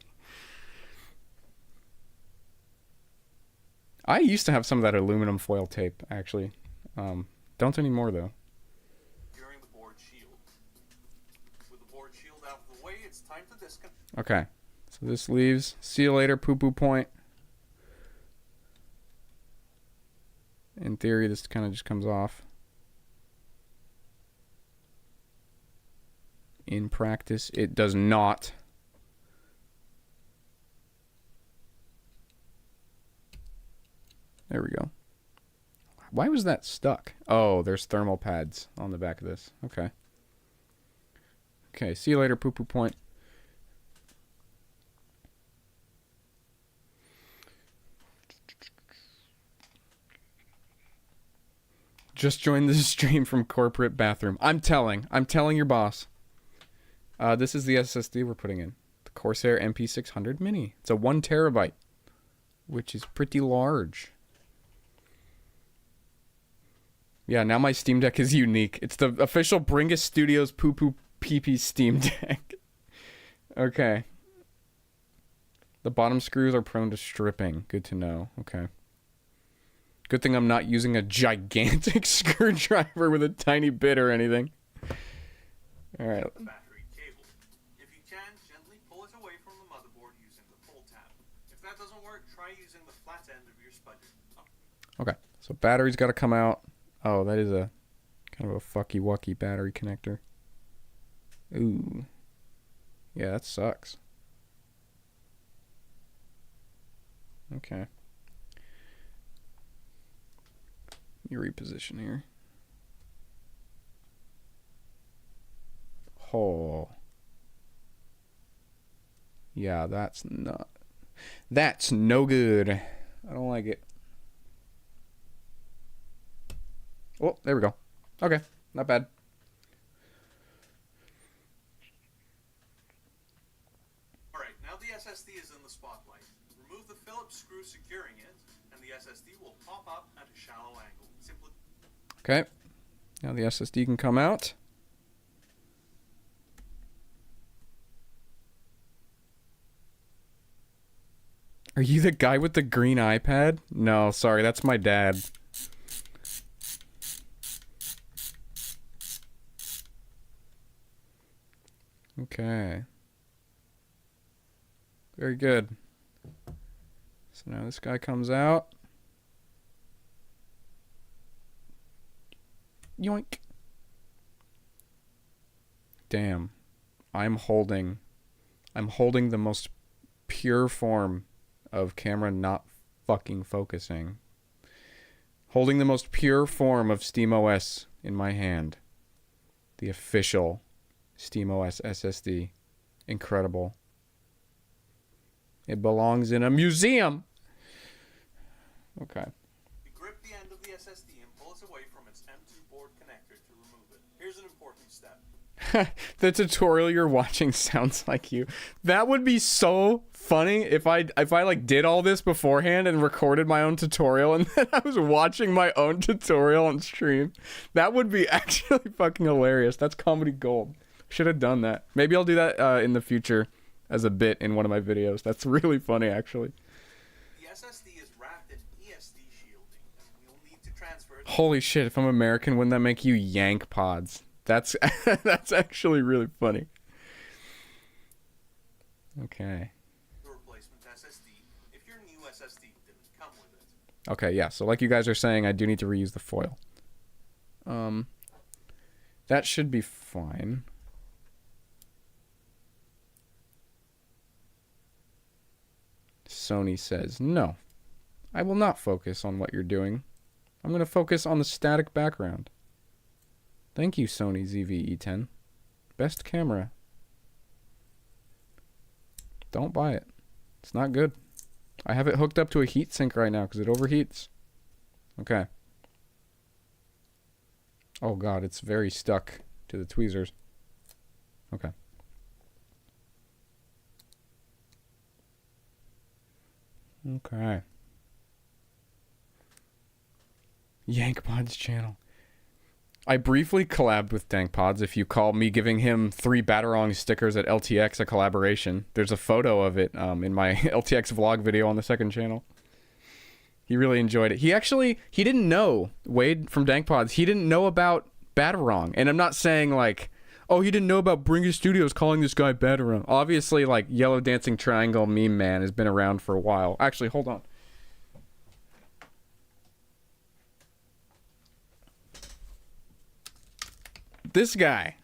Speaker 1: I used to have some of that aluminum foil tape, actually. Don't anymore, though.
Speaker 2: Securing the board shield. With the board shield out of the way, it's time to disconnect.
Speaker 1: Okay. So this leaves. See you later, Poo-Poo Point. In theory, this kind of just comes off. In practice, it does not. There we go. Why was that stuck? Oh, there's thermal pads on the back of this. Okay. Okay, see you later, Poo-Poo Point. Just joined the stream from corporate bathroom. I'm telling your boss. This is the SSD we're putting in. The Corsair MP600 Mini. It's a 1 terabyte, which is pretty large. Yeah, now my Steam Deck is unique. It's the official Bringus Studios Poo-Poo PP Steam Deck. Okay. The bottom screws are prone to stripping. Good to know. Okay. Good thing I'm not using a gigantic screwdriver with a tiny bit or anything. All right.
Speaker 2: The battery cable. If you can, gently pull it away from the motherboard using the pull tab. If that doesn't work, try using the flat end of your spudger.
Speaker 1: Okay. So battery's got to come out. Oh, that is a kind of a fucky-wucky battery connector. Ooh. Yeah, that sucks. Okay. Let me reposition here. Oh. Yeah, that's no good. I don't like it. Oh, there we go. Okay, not bad.
Speaker 2: with securing it, and the SSD will pop up at a shallow angle. Simply.
Speaker 1: Okay. Now the SSD can come out. Are you the guy with the green iPad? No, sorry, that's my dad. Okay. Very good. So now this guy comes out. Yoink. Damn. I'm holding the most pure form of camera not fucking focusing. Holding the most pure form of SteamOS in my hand. The official SteamOS SSD. Incredible. It belongs in a museum. Okay.
Speaker 2: Grip the end of the SSD and pull it away from its M2 board connector to remove it. Here's an important step.
Speaker 1: The tutorial you're watching sounds like you. That would be so funny if I like did all this beforehand and recorded my own tutorial and then I was watching my own tutorial on stream. That would be actually fucking hilarious. That's comedy gold. Should have done that. Maybe I'll do that in the future as a bit in one of my videos. That's really funny, actually.
Speaker 2: The SSD is wrapped in ESD shielding, and we'll need to transfer it.
Speaker 1: Holy shit! If I'm American, wouldn't that make you yank pods? That's that's actually really funny. Okay.
Speaker 2: The replacement SSD, if your new SSD didn't come with it.
Speaker 1: Okay, yeah. So like you guys are saying, I do need to reuse the foil. That should be fine. Sony says, no, I will not focus on what you're doing. I'm going to focus on the static background. Thank you, Sony ZV-E10. Best camera. Don't buy it. It's not good. I have it hooked up to a heatsink right now because it overheats. Okay. Oh god, it's very stuck to the tweezers. Okay. Okay. YankPod's channel. I briefly collabed with DankPods. If you call me giving him 3 Batarang stickers at LTX, a collaboration. There's a photo of it in my LTX vlog video on the second channel. He really enjoyed it. He didn't know, Wade from DankPods, he didn't know about Batarang. And I'm not saying like, oh, he didn't know about Bringus Studios calling this guy Batarang. Obviously, like, Yellow Dancing Triangle Meme Man has been around for a while. Actually, hold on. This guy.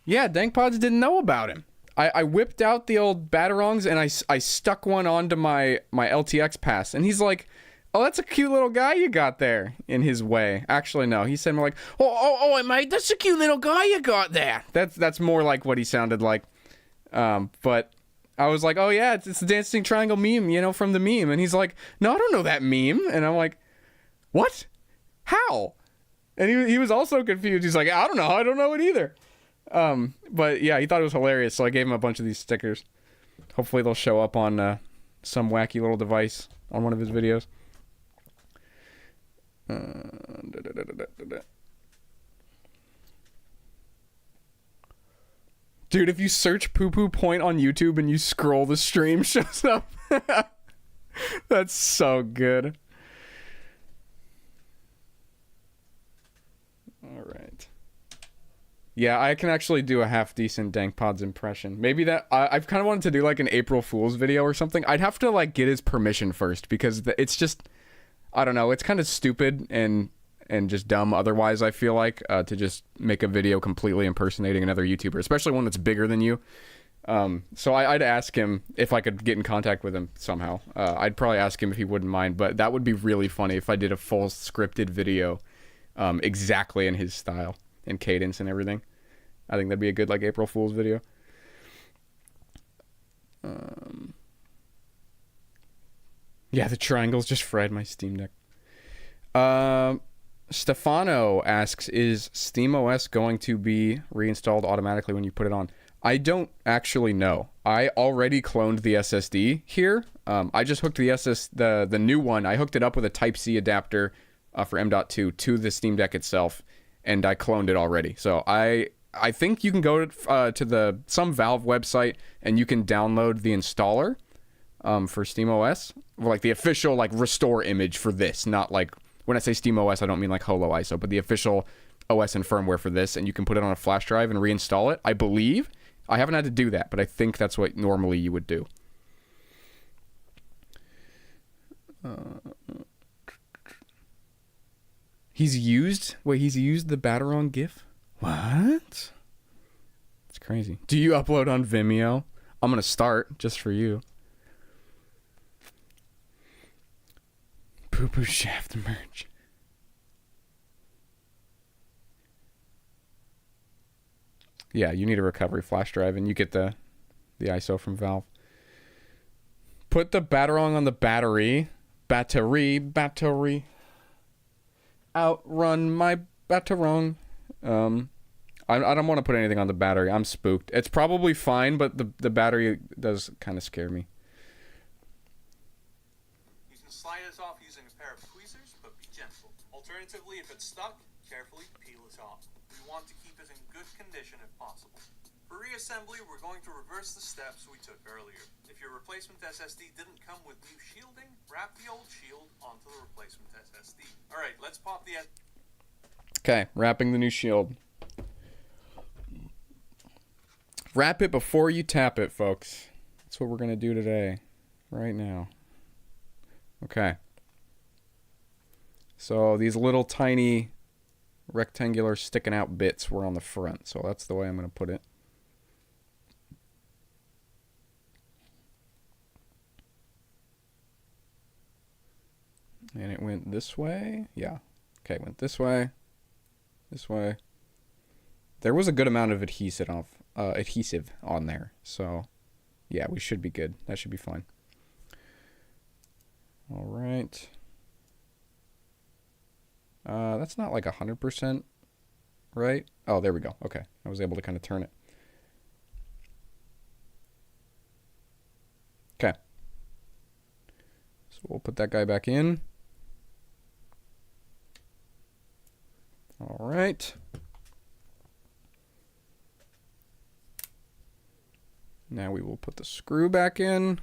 Speaker 1: Yeah, DankPods didn't know about him. I whipped out the old Batarangs and I stuck one onto my LTX pass. And he's like, oh, that's a cute little guy you got there, in his way. Actually, no. He said more like, oh, mate, that's a cute little guy you got there. That's more like what he sounded like. But I was like, oh, yeah, it's the Dancing Triangle meme, you know, from the meme. And he's like, no, I don't know that meme. And I'm like, what? How? And he was also confused. He's like, I don't know it either. But yeah, he thought it was hilarious. So I gave him a bunch of these stickers. Hopefully they'll show up on some wacky little device on one of his videos. Dude, if you search poo poo point on YouTube and you scroll, the stream shows up. That's so good. All right. Yeah, I can actually do a half decent DankPods impression. Maybe that I've kind of wanted to do like an April Fool's video or something. I'd have to like get his permission first because it's just, I don't know, it's kind of stupid and just dumb otherwise, I feel like, to just make a video completely impersonating another YouTuber, especially one that's bigger than you. So I'd ask him if I could get in contact with him somehow. I'd probably ask him if he wouldn't mind, but that would be really funny if I did a full scripted video exactly in his style and cadence and everything. I think that'd be a good like April Fool's video. Yeah, the triangles just fried my Steam Deck. Stefano asks, is SteamOS going to be reinstalled automatically when you put it on? I don't actually know. I already cloned the SSD here. I just hooked the new one. I hooked it up with a Type-C adapter for M.2 to the Steam Deck itself, and I cloned it already. So I think you can go to some Valve website and you can download the installer for SteamOS, or like the official like restore image for this. Not like when I say SteamOS, I don't mean like Holo ISO, but the official OS and firmware for this, and you can put it on a flash drive and reinstall it. I believe. I haven't had to do that, but I think that's what normally you would do. He's used the Batarang GIF? What? It's crazy. Do you upload on Vimeo? I'm going to start just for you. Poo Poo Shaft merch. Yeah, you need a recovery flash drive, and you get the ISO from Valve. Put the Batarang on the battery. Battery. Outrun my Batarang. I don't want to put anything on the battery. I'm spooked. It's probably fine, but the battery does kind of scare me.
Speaker 2: You can slide it off using a pair of tweezers, but be gentle. Alternatively, if it's stuck, carefully peel it off. We want to keep it in good condition if possible. For reassembly, we're going to reverse the steps we took earlier. If your replacement SSD didn't come with new shielding, wrap the old shield onto the replacement SSD. Alright, let's pop the...
Speaker 1: Okay, wrapping the new shield. Wrap it before you tap it, folks. That's what we're going to do today. Right now. Okay. So these little tiny rectangular sticking out bits were on the front. So that's the way I'm going to put it. And it went this way. Yeah. Okay, it went this way. This way. There was a good amount of adhesive on there. So, yeah, we should be good. That should be fine. All right. That's not like 100%, right? Oh, there we go. Okay. I was able to kind of turn it. Okay. So we'll put that guy back in. All right. Now we will put the screw back in.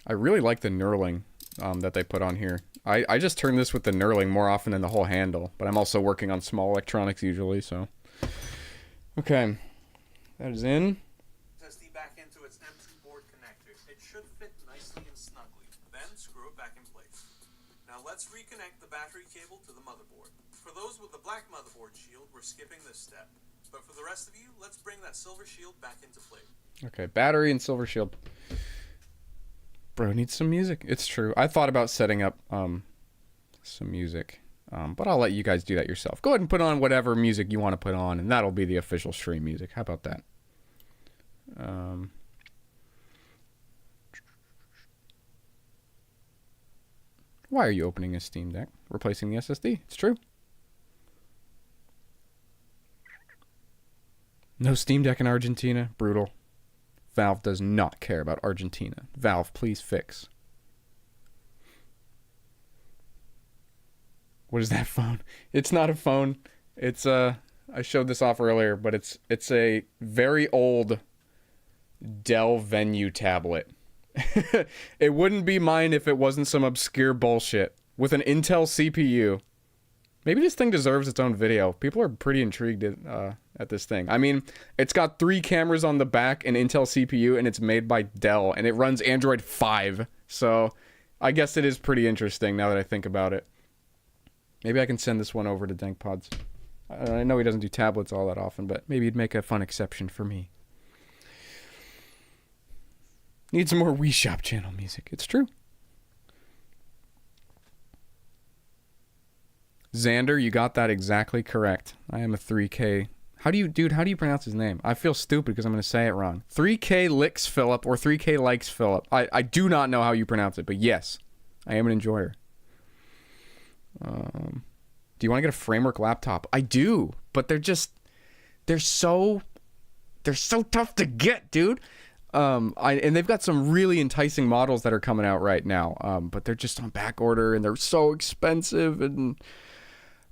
Speaker 1: I really like the knurling that they put on here. I just turn this with the knurling more often than the whole handle, but I'm also working on small electronics usually, so. Okay, that is in.
Speaker 2: SSD back into its M2 board connector. It should fit nicely and snugly. Then screw it back in place. Now let's reconnect the battery cable to the motherboard. For those with the black motherboard shield, we're skipping this step. But for the rest of you, let's bring that silver shield back into play.
Speaker 1: Okay, battery and silver shield. Bro needs some music. It's true. I thought about setting up some music, but I'll let you guys do that yourself. Go ahead and put on whatever music you want to put on, and that'll be the official stream music. How about that? Why are you opening a Steam Deck? Replacing the SSD. It's true. No Steam Deck in Argentina. Brutal. Valve does not care about Argentina. Valve, please fix. What is that phone? It's not a phone. It's I showed this off earlier, but it's a very old Dell Venue tablet. It wouldn't be mine if it wasn't some obscure bullshit with an Intel CPU. Maybe this thing deserves its own video. People are pretty intrigued at this thing. I mean, it's got 3 cameras on the back, an Intel CPU, and it's made by Dell, and it runs Android 5. So I guess it is pretty interesting now that I think about it. Maybe I can send this one over to DankPods. I know he doesn't do tablets all that often, but maybe he'd make a fun exception for me. Need some more Wii Shop channel music. It's true. Xander, you got that exactly correct. I am a 3K How do you pronounce his name? I feel stupid because I'm going to say it wrong. 3K Licks Philip or 3K Likes Philip. I do not know how you pronounce it, but yes, I am an enjoyer. Do you want to get a framework laptop? I do, but they're so tough to get, dude. And they've got some really enticing models that are coming out right now, but they're just on back order and they're so expensive, and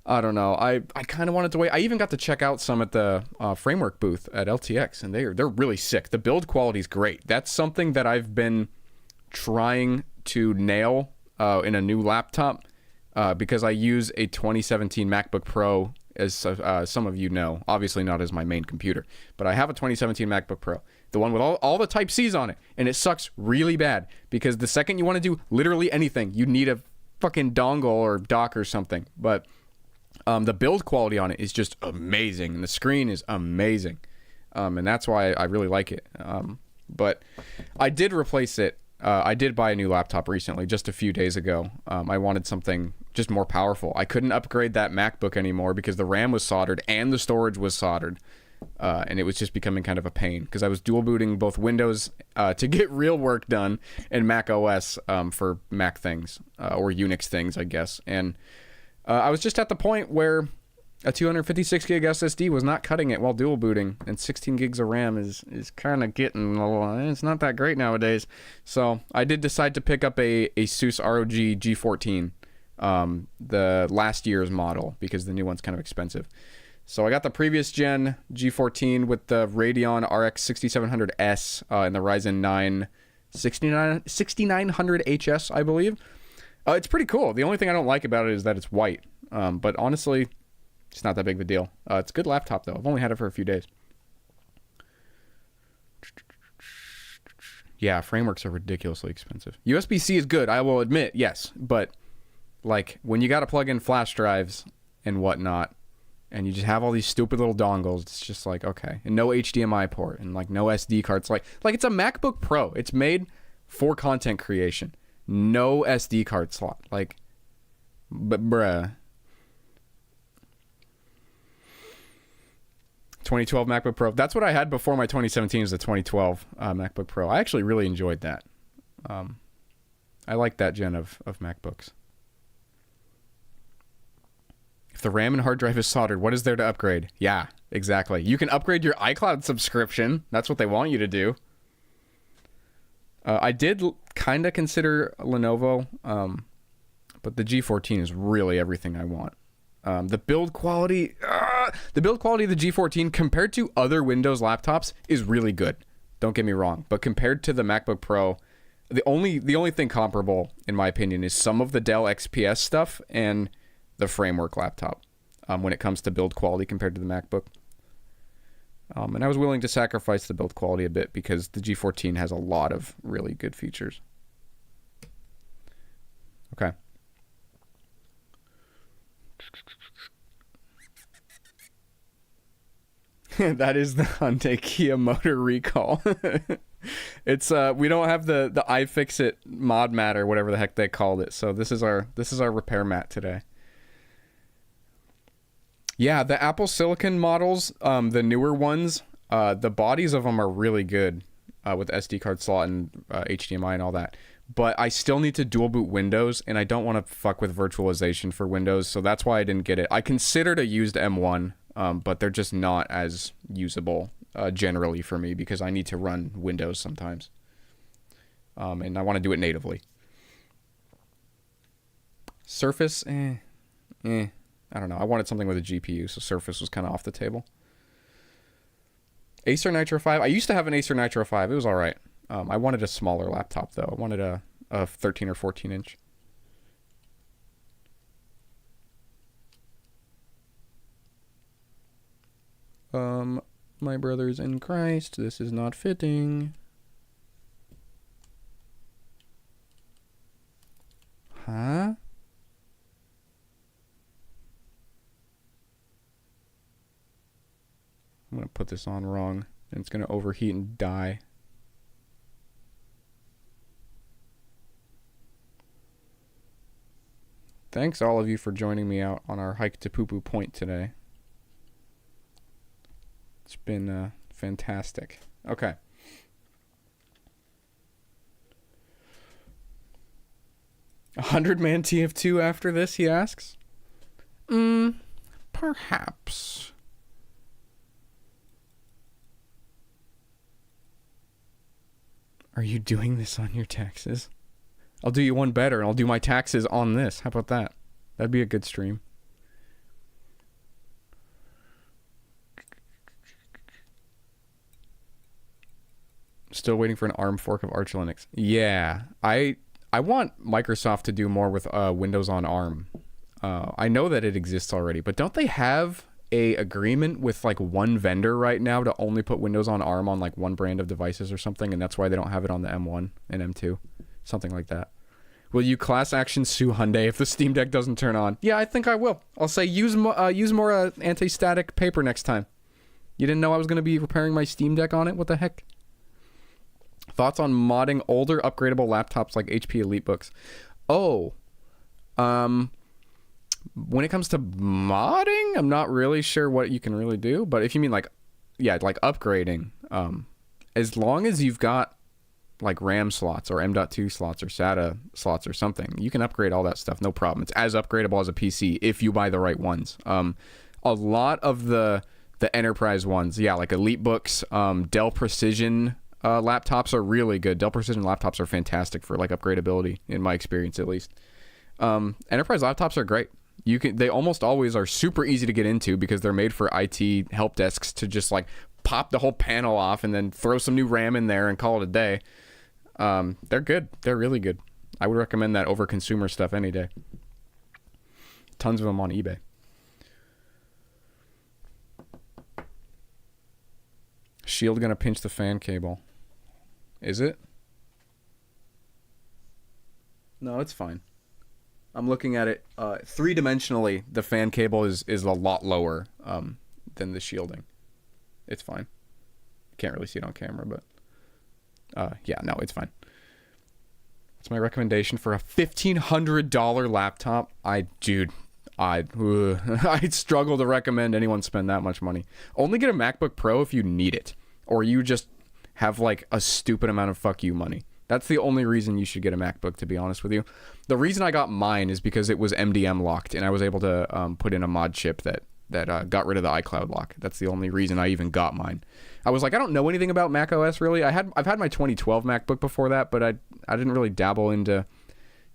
Speaker 1: I don't know. I kind of wanted to wait. I even got to check out some at the framework booth at LTX, and they're really sick. The build quality is great. That's something that I've been trying to nail in a new laptop because I use a 2017 MacBook Pro, as some of you know. Obviously not as my main computer, but I have a 2017 MacBook Pro, the one with all the Type-Cs on it, and it sucks really bad because the second you want to do literally anything, you need a fucking dongle or dock or something. But the build quality on it is just amazing, and the screen is amazing, and that's why I really like it. But I did replace it. I did buy a new laptop recently, just a few days ago. I wanted something just more powerful. I couldn't upgrade that MacBook anymore because the RAM was soldered and the storage was soldered, and it was just becoming kind of a pain because I was dual booting both Windows to get real work done and Mac OS for Mac things or Unix things, I guess. And I was just at the point where a 256 gig SSD was not cutting it while dual booting, and 16 gigs of RAM is kind of getting a little, it's not that great nowadays. So I did decide to pick up a Asus ROG G14, the last year's model, because the new one's kind of expensive. So I got the previous gen G14 with the Radeon RX 6700S and the Ryzen 9 6900HS, I believe. It's pretty cool. The only thing I don't like about it is that it's white. But honestly, it's not that big of a deal. It's a good laptop, though. I've only had it for a few days. Yeah, frameworks are ridiculously expensive. USB-C is good, I will admit, yes. But, like, when you got to plug in flash drives and whatnot, and you just have all these stupid little dongles, it's just like, okay. And no HDMI port, and, like, no SD cards. Like it's a MacBook Pro. It's made for content creation. No SD card slot. Like, but bruh. 2012 MacBook Pro. That's what I had before my 2017 was the 2012 MacBook Pro. I actually really enjoyed that. I like that gen of MacBooks. If the RAM and hard drive is soldered, what is there to upgrade? Yeah, exactly. You can upgrade your iCloud subscription. That's what they want you to do. I did kind of consider Lenovo, but the G14 is really everything I want. The build quality of the G14 compared to other Windows laptops is really good. Don't get me wrong, but compared to the MacBook Pro, the only thing comparable, in my opinion, is some of the Dell XPS stuff and the framework laptop when it comes to build quality compared to the MacBook. And I was willing to sacrifice the build quality a bit because the G14 has a lot of really good features. Okay. That is the Hyundai Kia motor recall. It's we don't have the iFixit mod mat or whatever the heck they called it. So this is our repair mat today. Yeah, the Apple Silicon models, the newer ones, the bodies of them are really good with SD card slot and HDMI and all that. But I still need to dual boot Windows, and I don't want to fuck with virtualization for Windows, so that's why I didn't get it. I considered a used M1, but they're just not as usable generally for me because I need to run Windows sometimes. And I want to do it natively. Surface, I don't know. I wanted something with a GPU, so Surface was kind of off the table. Acer Nitro 5. I used to have an Acer Nitro 5. It was all right. I wanted a smaller laptop, though. I wanted a 13 or 14 inch. My brothers in Christ, this is not fitting. Huh? I'm going to put this on wrong, and it's going to overheat and die. Thanks all of you for joining me out on our hike to Poo Poo Point today. been fantastic. Okay. A 100-man TF2 after this, he asks? Perhaps. Are you doing this on your taxes? I'll do you one better, and I'll do my taxes on this. How about that? That'd be a good stream. Still waiting for an ARM fork of Arch Linux. Yeah, I want Microsoft to do more with Windows on ARM. I know that it exists already, but don't they have a agreement with like one vendor right now to only put Windows on ARM on like one brand of devices or something, and that's why they don't have it on the M1 and M2, something like that. Will you class action sue Hyundai if the Steam Deck doesn't turn on? Yeah, I think I will. I'll say use more anti-static paper next time. You didn't know I was going to be repairing my Steam Deck on it? What the heck? Thoughts on modding older upgradable laptops like HP EliteBooks? When it comes to modding, I'm not really sure what you can really do. But if you mean like upgrading, as long as you've got like RAM slots or M.2 slots or SATA slots or something, you can upgrade all that stuff, no problem. It's as upgradable as a PC if you buy the right ones. A lot of the enterprise ones, like EliteBooks, Dell Precision laptops are really good. Dell Precision laptops are fantastic for like upgradability, in my experience at least. Enterprise laptops are great. They almost always are super easy to get into because they're made for IT help desks to just like pop the whole panel off and then throw some new RAM in there and call it a day. They're good. They're really good. I would recommend that over consumer stuff any day. Tons of them on eBay. Shield gonna pinch the fan cable. Is it? No, it's fine. I'm looking at it three-dimensionally. The fan cable is a lot lower than the shielding. It's fine. Can't really see it on camera, but no, it's fine. That's my recommendation for a $1,500 laptop. I'd struggle to recommend anyone spend that much money. Only get a MacBook Pro if you need it, or you just have like a stupid amount of fuck you money. That's the only reason you should get a MacBook, to be honest with you. The reason I got mine is because it was MDM locked, and I was able to put in a mod chip that got rid of the iCloud lock. That's the only reason I even got mine. I was like, I don't know anything about Mac OS really. I've had my 2012 MacBook before that, but I didn't really dabble into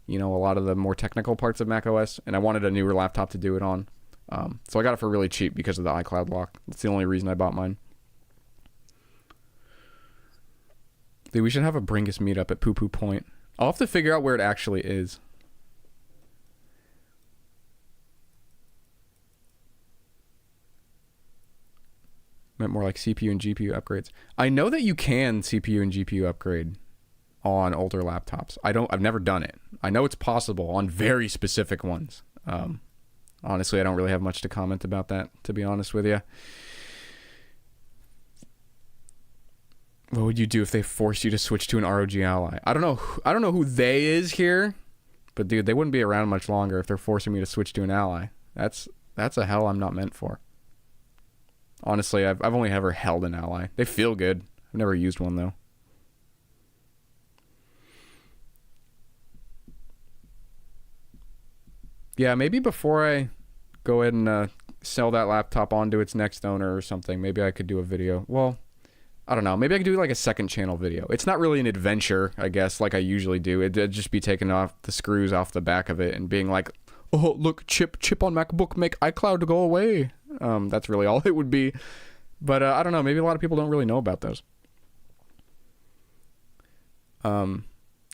Speaker 1: a lot of the more technical parts of Mac OS, and I wanted a newer laptop to do it on. So I got it for really cheap because of the iCloud lock. That's the only reason I bought mine. Dude, we should have a Bringus meetup at Poo Poo Point. I'll have to figure out where it actually is. Meant more like CPU and GPU upgrades. I know that you can CPU and GPU upgrade on older laptops. I've never done it. I know it's possible on very specific ones. Honestly, I don't really have much to comment about that, to be honest with you. What would you do if they forced you to switch to an ROG Ally? I don't know who they is here, but dude, they wouldn't be around much longer if they're forcing me to switch to an Ally. That's a hell I'm not meant for. Honestly, I've only ever held an Ally. They feel good. I've never used one though. Yeah, maybe before I go ahead and sell that laptop on to its next owner or something, maybe I could do a video. Well, I don't know. Maybe I could do like a second channel video. It's not really an adventure, I guess, like I usually do. It'd just be taking off the screws off the back of it and being like, oh, look, chip on MacBook, make iCloud go away. That's really all it would be. But I don't know. Maybe a lot of people don't really know about those.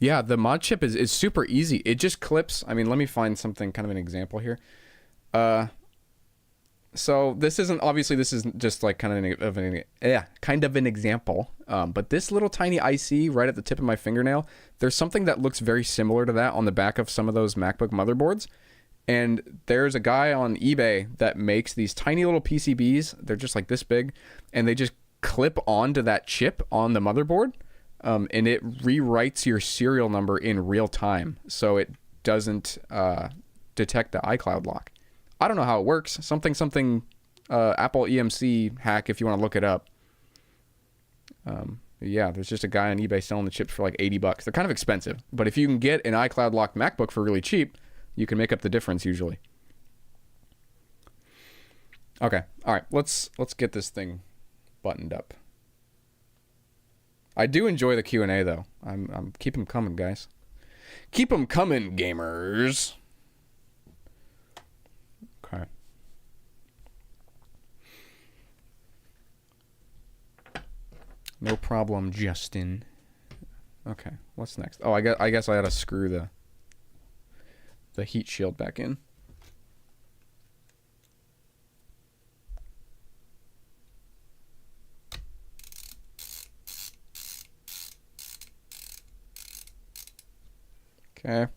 Speaker 1: Yeah, the mod chip is super easy. It just clips. I mean, let me find something, kind of an example here. So this is just like kind of an example. But this little tiny IC right at the tip of my fingernail, there's something that looks very similar to that on the back of some of those MacBook motherboards. And there's a guy on eBay that makes these tiny little PCBs. They're just like this big, and they just clip onto that chip on the motherboard. And it rewrites your serial number in real time, so it doesn't detect the iCloud lock. I don't know how it works. Something Apple EMC hack if you want to look it up. Yeah, there's just a guy on eBay selling the chips for like $80. They're kind of expensive, but if you can get an iCloud locked MacBook for really cheap, you can make up the difference usually. Okay, all right, let's get this thing buttoned up. I do enjoy the Q&A though. I'm keep them coming, guys. Keep them coming, gamers. Okay. No problem, Justin. Okay, what's next? Oh, I guess I had to screw the heat shield back in. Okay.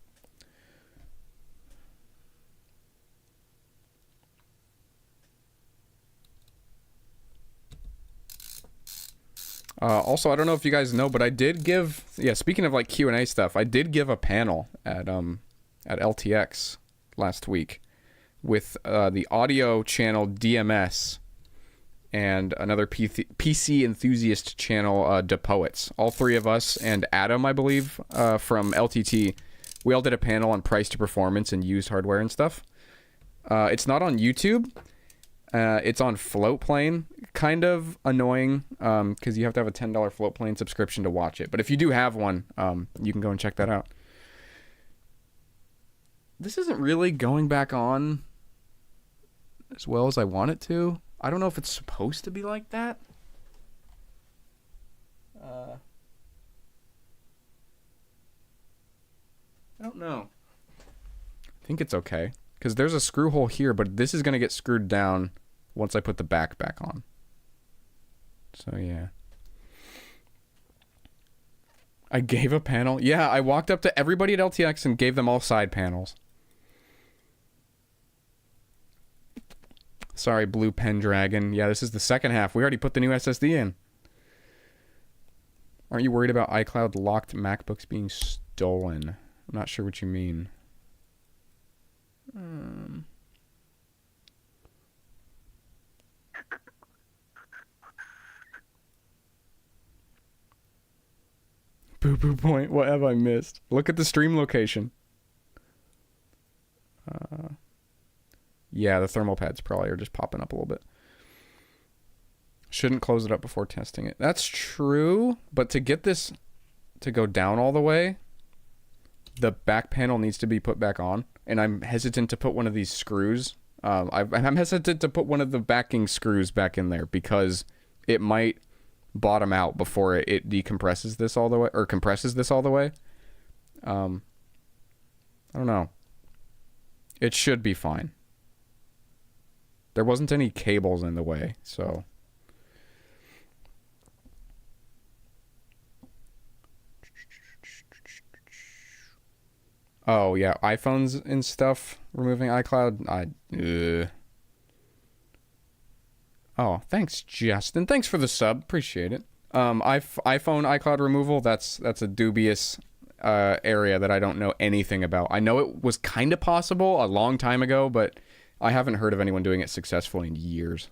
Speaker 1: Also, I don't know if you guys know, but I did give, speaking of like Q&A stuff, I did give a panel at LTX last week with the audio channel DMS and another PC enthusiast channel, DePoets. All three of us and Adam, I believe, from LTT, we all did a panel on price to performance and used hardware and stuff. It's not on YouTube. It's on Floatplane. Kind of annoying because you have to have a $10 Floatplane subscription to watch it. But if you do have one, you can go and check that out. This isn't really going back on as well as I want it to. I don't know if it's supposed to be like that. I don't know. I think it's okay. Because there's a screw hole here, but this is going to get screwed down once I put the back on. So, yeah. I gave a panel. Yeah, I walked up to everybody at LTX and gave them all side panels. Sorry, Blue Pendragon. Yeah, this is the second half. We already put the new SSD in. Aren't you worried about iCloud locked MacBooks being stolen? I'm not sure what you mean. Boo point. What have I missed? Look at the stream location. Yeah, the thermal pads probably are just popping up a little bit. Shouldn't close it up before testing it. That's true, but to get this to go down all the way, the back panel needs to be put back on, and I'm hesitant to put one of these screws. I'm hesitant to put one of the backing screws back in there because it might bottom out before it decompresses this all the way, or compresses this all the way. I don't know. It should be fine. There wasn't any cables in the way, so. Oh, yeah, iPhones and stuff, removing iCloud. Oh, thanks, Justin. Thanks for the sub. Appreciate it. iPhone iCloud removal, that's a dubious area that I don't know anything about. I know it was kind of possible a long time ago, but I haven't heard of anyone doing it successfully in years.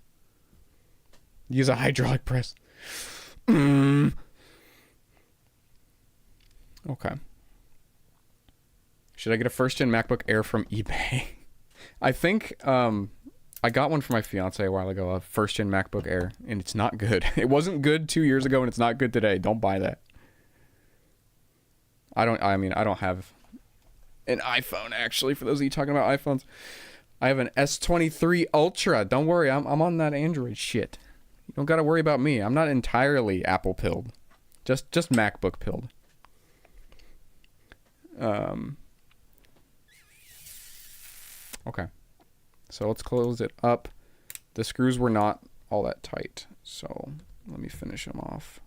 Speaker 1: Use a hydraulic press. Okay. Should I get a first-gen MacBook Air from eBay? I think I got one for my fiance a while ago, a first-gen MacBook Air, and it's not good. It wasn't good 2 years ago, and it's not good today. Don't buy that. I don't have an iPhone, actually, for those of you talking about iPhones. I have an S23 Ultra. Don't worry, I'm on that Android shit. You don't got to worry about me. I'm not entirely Apple-pilled. Just MacBook-pilled. Okay. So let's close it up. The screws were not all that tight, so let me finish them off.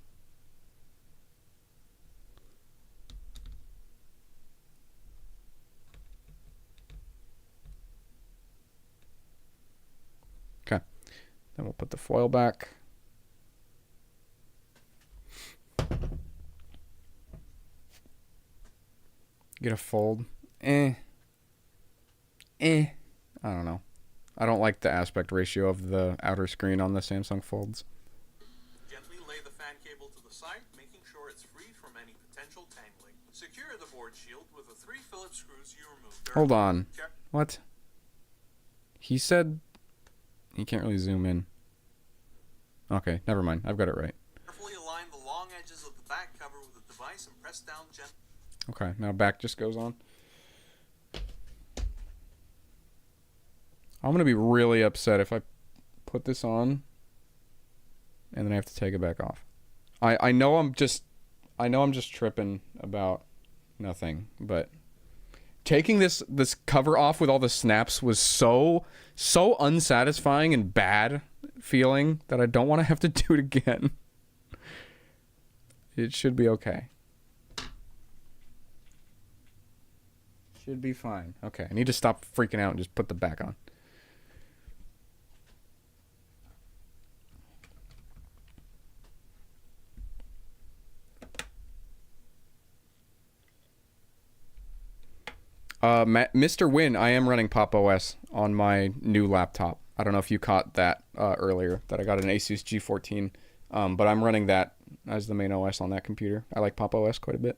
Speaker 1: Okay. Then we'll put the foil back. Get a fold. I don't know. I don't like the aspect ratio of the outer screen on the Samsung Folds.
Speaker 2: Gently lay the fan cable to the side, making sure it's free from any potential tangling. Secure the board shield with the 3 Phillips screws you removed.
Speaker 1: Hold on. What? He said he can't really zoom in. Okay, never mind. I've got it right.
Speaker 2: Carefully align the long edges of the back cover with the device and press down gently.
Speaker 1: Okay, now back just goes on. I'm gonna be really upset if I put this on and then I have to take it back off. I know I'm just tripping about nothing, but taking this cover off with all the snaps was so unsatisfying and bad feeling that I don't want to have to do it again. It should be okay. Should be fine. Okay, I need to stop freaking out and just put the back on. Mr. Win, I am running Pop OS on my new laptop. I don't know if you caught that earlier, that I got an Asus G14, but I'm running that as the main OS on that computer. I like Pop OS quite a bit.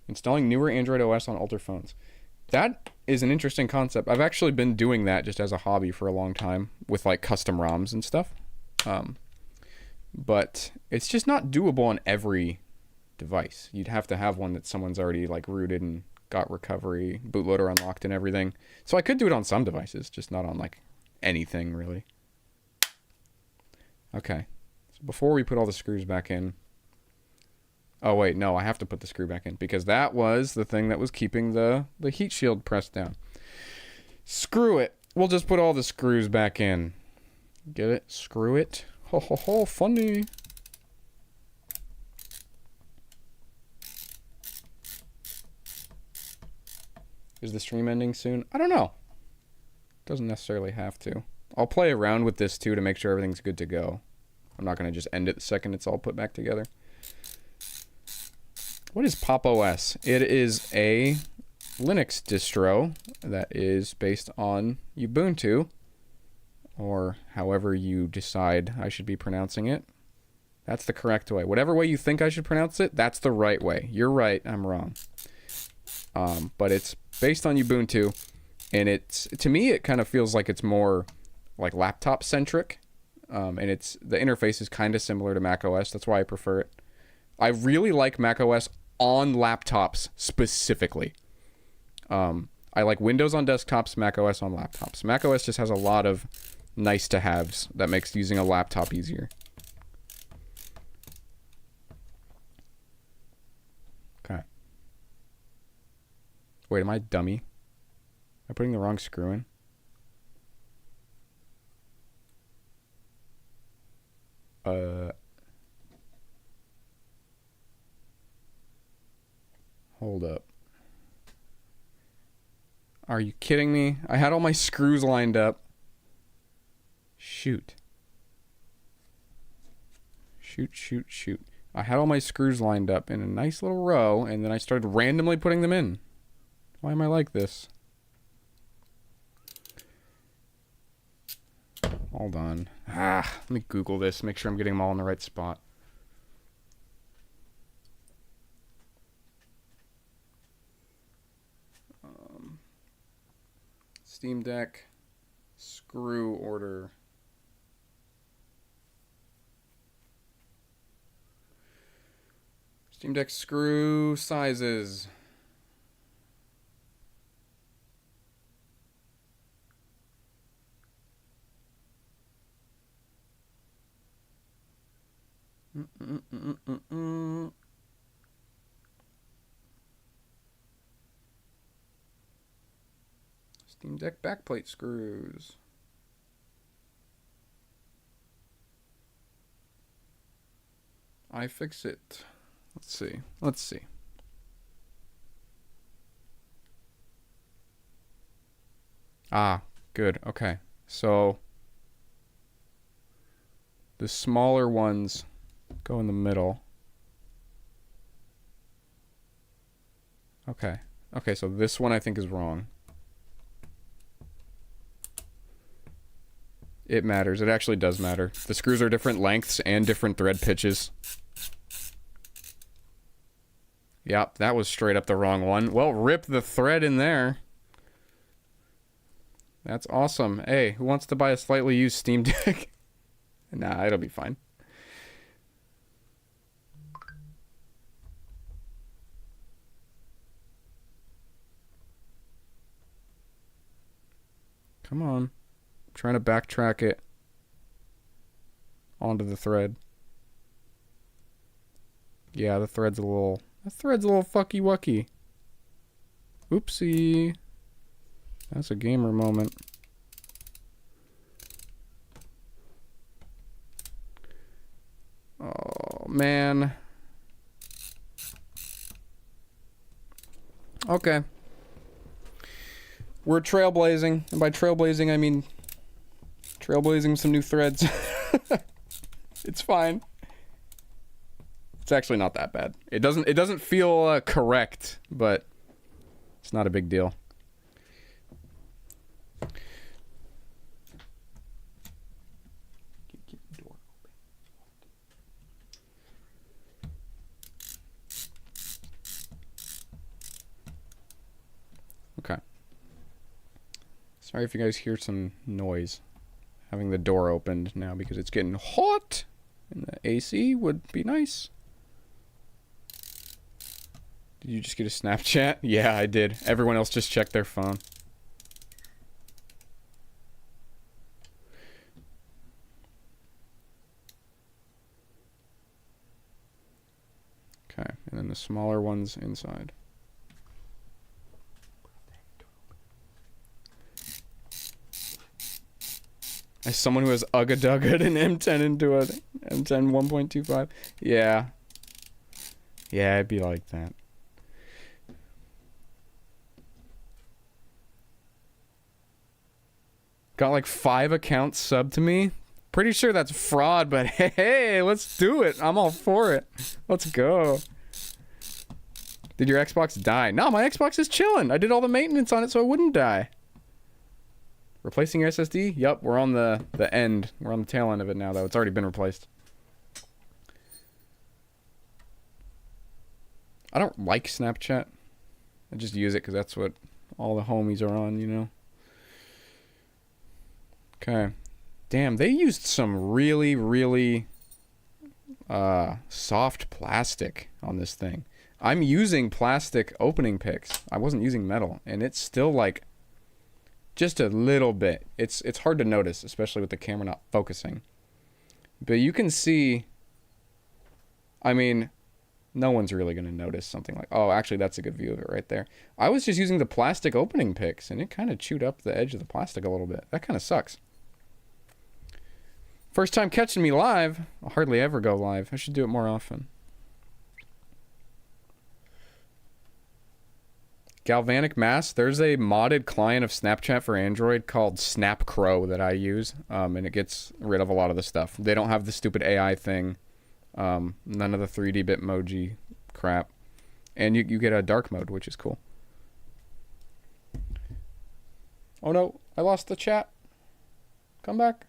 Speaker 1: Installing newer Android OS on older phones. That is an interesting concept. I've actually been doing that just as a hobby for a long time with like custom ROMs and stuff. But it's just not doable on every device. You'd have to have one that someone's already like rooted and got recovery, bootloader unlocked and everything. So I could do it on some devices, just not on like anything really. Okay. So before we put all the screws back in. Oh wait, no, I have to put the screw back in because that was the thing that was keeping the heat shield pressed down. Screw it. We'll just put all the screws back in. Get it? Screw it. Ho ho ho, funny. Is the stream ending soon? I don't know. Doesn't necessarily have to. I'll play around with this too to make sure everything's good to go. I'm not going to just end it the second it's all put back together. What is Pop OS? It is a Linux distro that is based on Ubuntu, or however you decide I should be pronouncing it. That's the correct way. Whatever way you think I should pronounce it, that's the right way. You're right, I'm wrong. But it's based on Ubuntu, and it's, to me, it kind of feels like it's more like laptop centric, and the interface is kind of similar to Mac OS. That's why I prefer it. I really like Mac OS on laptops specifically. I like Windows on desktops, Mac OS on laptops. Mac OS just has a lot of nice to haves that makes using a laptop easier. Okay. Wait, am I dummy? Am I putting the wrong screw in? Hold up. Are you kidding me? I had all my screws lined up. Shoot. Shoot. I had all my screws lined up in a nice little row, and then I started randomly putting them in. Why am I like this? Hold on. Let me Google this, make sure I'm getting them all in the right spot. Steam Deck screw order. Steam Deck screw sizes. Steam Deck backplate screws. iFixit. Let's see. Ah, good. Okay. So the smaller ones go in the middle. Okay. Okay, so this one I think is wrong. It matters. It actually does matter. The screws are different lengths and different thread pitches. Yep, that was straight up the wrong one. Well, rip the thread in there. That's awesome. Hey, who wants to buy a slightly used Steam Deck? Nah, it'll be fine. Come on. I'm trying to backtrack it onto the thread. Yeah, the thread's a little fucky wucky. Oopsie. That's a gamer moment. Oh, man. Okay. We're trailblazing, and by trailblazing I mean trailblazing some new threads. It's fine. It's actually not that bad. It doesn't feel correct, but it's not a big deal. Keep the door open. Okay. Sorry if you guys hear some noise. Having the door opened now because it's getting hot and the AC would be nice. Did you just get a Snapchat? Yeah, I did. Everyone else just checked their phone. Okay, and then the smaller ones inside. As someone who has ugga-duggaed an M10 into a M10 1.25. Yeah. Yeah, it'd be like that. Got like 5 accounts subbed to me. Pretty sure that's fraud, but hey, let's do it. I'm all for it. Let's go. Did your Xbox die? No, my Xbox is chilling. I did all the maintenance on it so it wouldn't die. Replacing your SSD? Yep, we're on the end. We're on the tail end of it now, though. It's already been replaced. I don't like Snapchat. I just use it because that's what all the homies are on, you know? Okay. Damn, they used some really, really soft plastic on this thing. I'm using plastic opening picks. I wasn't using metal, and it's still like just a little bit. It's hard to notice, especially with the camera not focusing. But you can see, I mean, no one's really going to notice something like, oh, actually, that's a good view of it right there. I was just using the plastic opening picks, and it kind of chewed up the edge of the plastic a little bit. That kind of sucks. First time catching me live. I'll hardly ever go live. I should do it more often. Galvanic mass. There's a modded client of Snapchat for Android called SnapCrow that I use, and it gets rid of a lot of the stuff. They don't have the stupid AI thing, none of the 3D Bitmoji crap, and you get a dark mode, which is cool. Oh no, I lost the chat. Come back.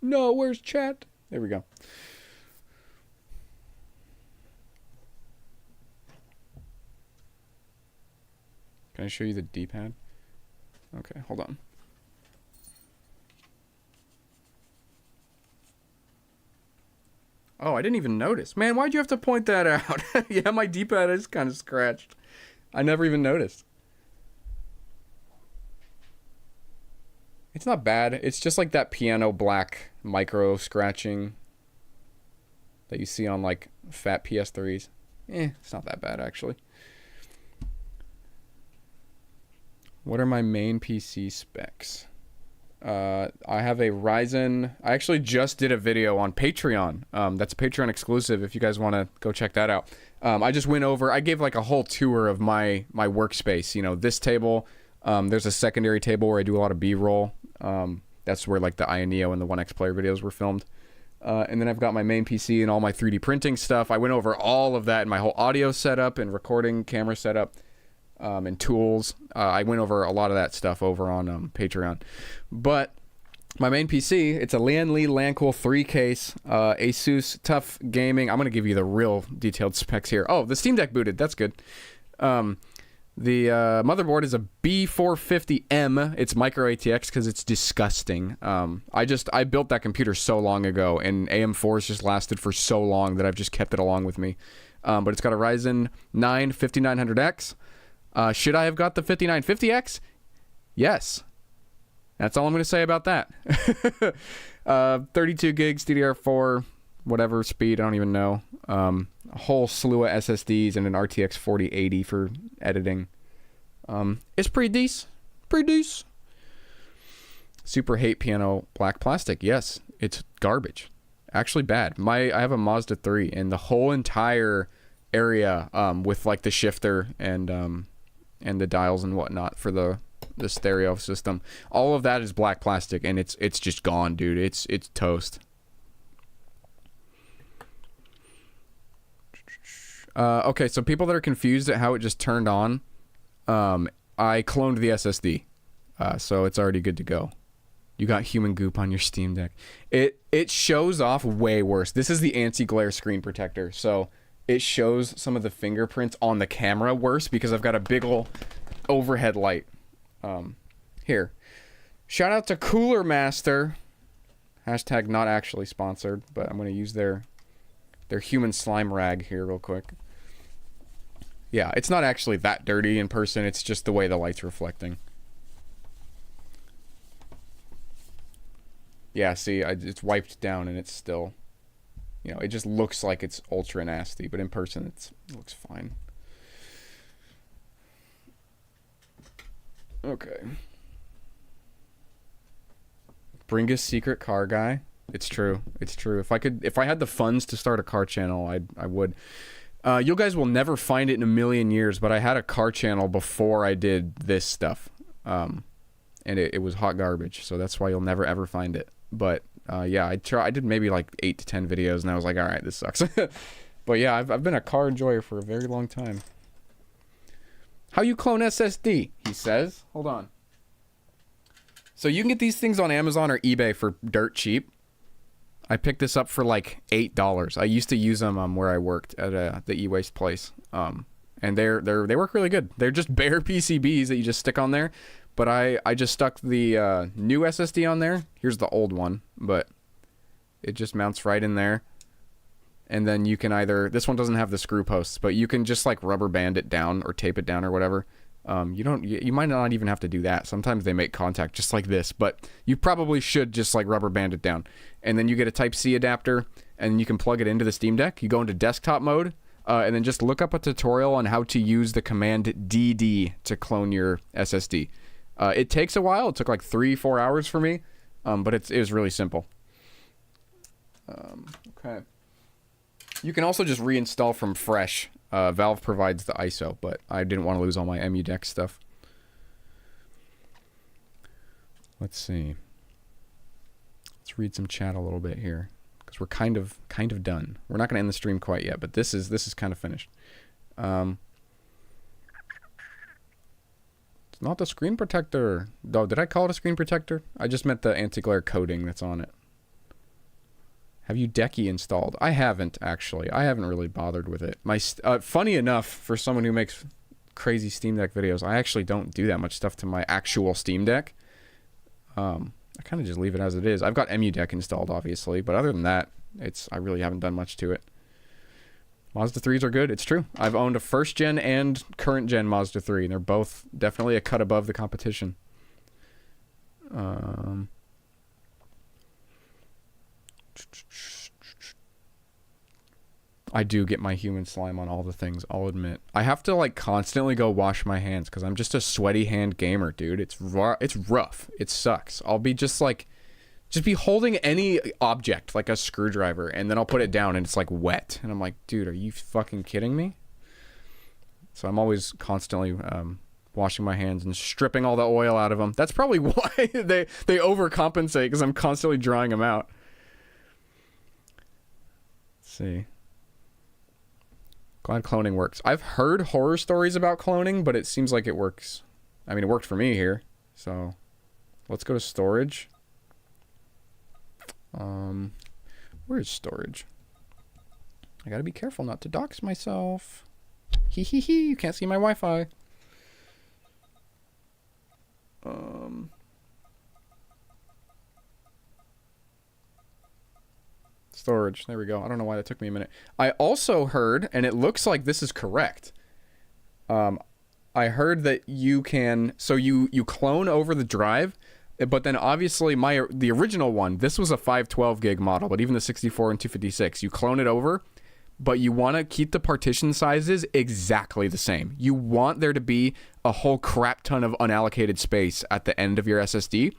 Speaker 1: No, where's chat? There we go. Can I show you the D-pad? Okay, hold on. Oh, I didn't even notice. Man, why'd you have to point that out? Yeah, my D-pad is kind of scratched. I never even noticed. It's not bad. It's just like that piano black micro scratching that you see on like fat PS3s. It's not that bad actually. What are my main PC specs? I have a Ryzen. I actually just did a video on Patreon. That's a Patreon exclusive if you guys want to go check that out. I just went over, I gave like a whole tour of my workspace. You know, this table, there's a secondary table where I do a lot of B-roll. That's where like the Ioneo and the 1X player videos were filmed. And then I've got my main PC and all my 3D printing stuff. I went over all of that and my whole audio setup and recording camera setup and tools. I went over a lot of that stuff over on Patreon. But my main PC, it's a Lian Li Lancool 3 case, Asus Tough Gaming. I'm going to give you the real detailed specs here. Oh, the Steam Deck booted. That's good. The motherboard is a B450M. It's micro ATX because it's disgusting. I built that computer so long ago, and AM4s just lasted for so long that I've just kept it along with me. But it's got a Ryzen 9 5900X. Should I have got the 5950X? Yes. That's all I'm going to say about that. 32 gigs DDR4, whatever speed, I don't even know. A whole slew of SSDs and an RTX 4080 for editing. It's pretty decent. Super hate piano black plastic. Yes, it's garbage. Actually bad. I have a Mazda 3, and the whole entire area with like the shifter and the dials and whatnot for the stereo system, all of that is black plastic, and it's just gone, dude. It's toast. Okay, so people that are confused at how it just turned on, I cloned the SSD, so it's already good to go. You got human goop on your Steam Deck. It shows off way worse. This is the anti-glare screen protector, so it shows some of the fingerprints on the camera worse because I've got a big ol' overhead light. Here. Shout out to Cooler Master. Hashtag not actually sponsored, but I'm going to use their human slime rag here real quick. Yeah, it's not actually that dirty in person. It's just the way the light's reflecting. Yeah, see, it's wiped down and it's still, it just looks like it's ultra nasty, but in person it looks fine. Okay. Bringus secret car guy. It's true. If I had the funds to start a car channel, I would. You guys will never find it in a million years, but I had a car channel before I did this stuff. And it was hot garbage, so that's why you'll never ever find it. But yeah, I did maybe like 8 to 10 videos, and I was like, all right, this sucks. But yeah, I've been a car enjoyer for a very long time. How you clone SSD? He says. Hold on. So you can get these things on Amazon or eBay for dirt cheap. I picked this up for like $8. I used to use them where I worked at the e-waste place. And they work really good. They're just bare PCBs that you just stick on there. But I just stuck the new SSD on there. Here's the old one, but it just mounts right in there. And then you can this one doesn't have the screw posts, but you can just like rubber band it down or tape it down or whatever. You might not even have to do that. Sometimes they make contact just like this, but you probably should just like rubber band it down. And then you get a Type-C adapter, and you can plug it into the Steam Deck. You go into desktop mode, and then just look up a tutorial on how to use the command DD to clone your SSD. It takes a while. It took like 3-4 hours for me, but it was really simple. Okay. You can also just reinstall from fresh. Valve provides the ISO, but I didn't want to lose all my EmuDeck stuff. Let's see. Let's read some chat a little bit here, because we're kind of done. We're not going to end the stream quite yet, but this is kind of finished. It's not the screen protector. Oh, did I call it a screen protector? I just meant the anti-glare coating that's on it. Have you Decky installed? I haven't, actually. I haven't really bothered with it. Funny enough, for someone who makes crazy Steam Deck videos, I actually don't do that much stuff to my actual Steam Deck. I kind of just leave it as it is. I've got EmuDeck installed, obviously, but other than that, I really haven't done much to it. Mazda 3s are good. It's true. I've owned a first-gen and current-gen Mazda 3, and they're both definitely a cut above the competition. I do get my human slime on all the things, I'll admit. I have to like constantly go wash my hands because I'm just a sweaty hand gamer, dude. It's rough. It sucks. I'll be just be holding any object like a screwdriver, and then I'll put it down and it's like wet, and I'm like, dude, are you fucking kidding me? So I'm always constantly washing my hands and stripping all the oil out of them. That's probably why they overcompensate, because I'm constantly drying them out. see. Glad cloning works. I've heard horror stories about cloning, but it seems like it works. I mean, it worked for me here. So let's go to storage. Where's storage? I gotta be careful not to dox myself. Hee hee hee, you can't see my Wi-Fi. Storage, there we go. I don't know why that took me a minute. I also heard, and it looks like this is correct. I heard that you can, so you clone over the drive, but then obviously the original one, this was a 512 gig model, but even the 64 and 256, you clone it over, but you want to keep the partition sizes exactly the same. You want there to be a whole crap ton of unallocated space at the end of your SSD,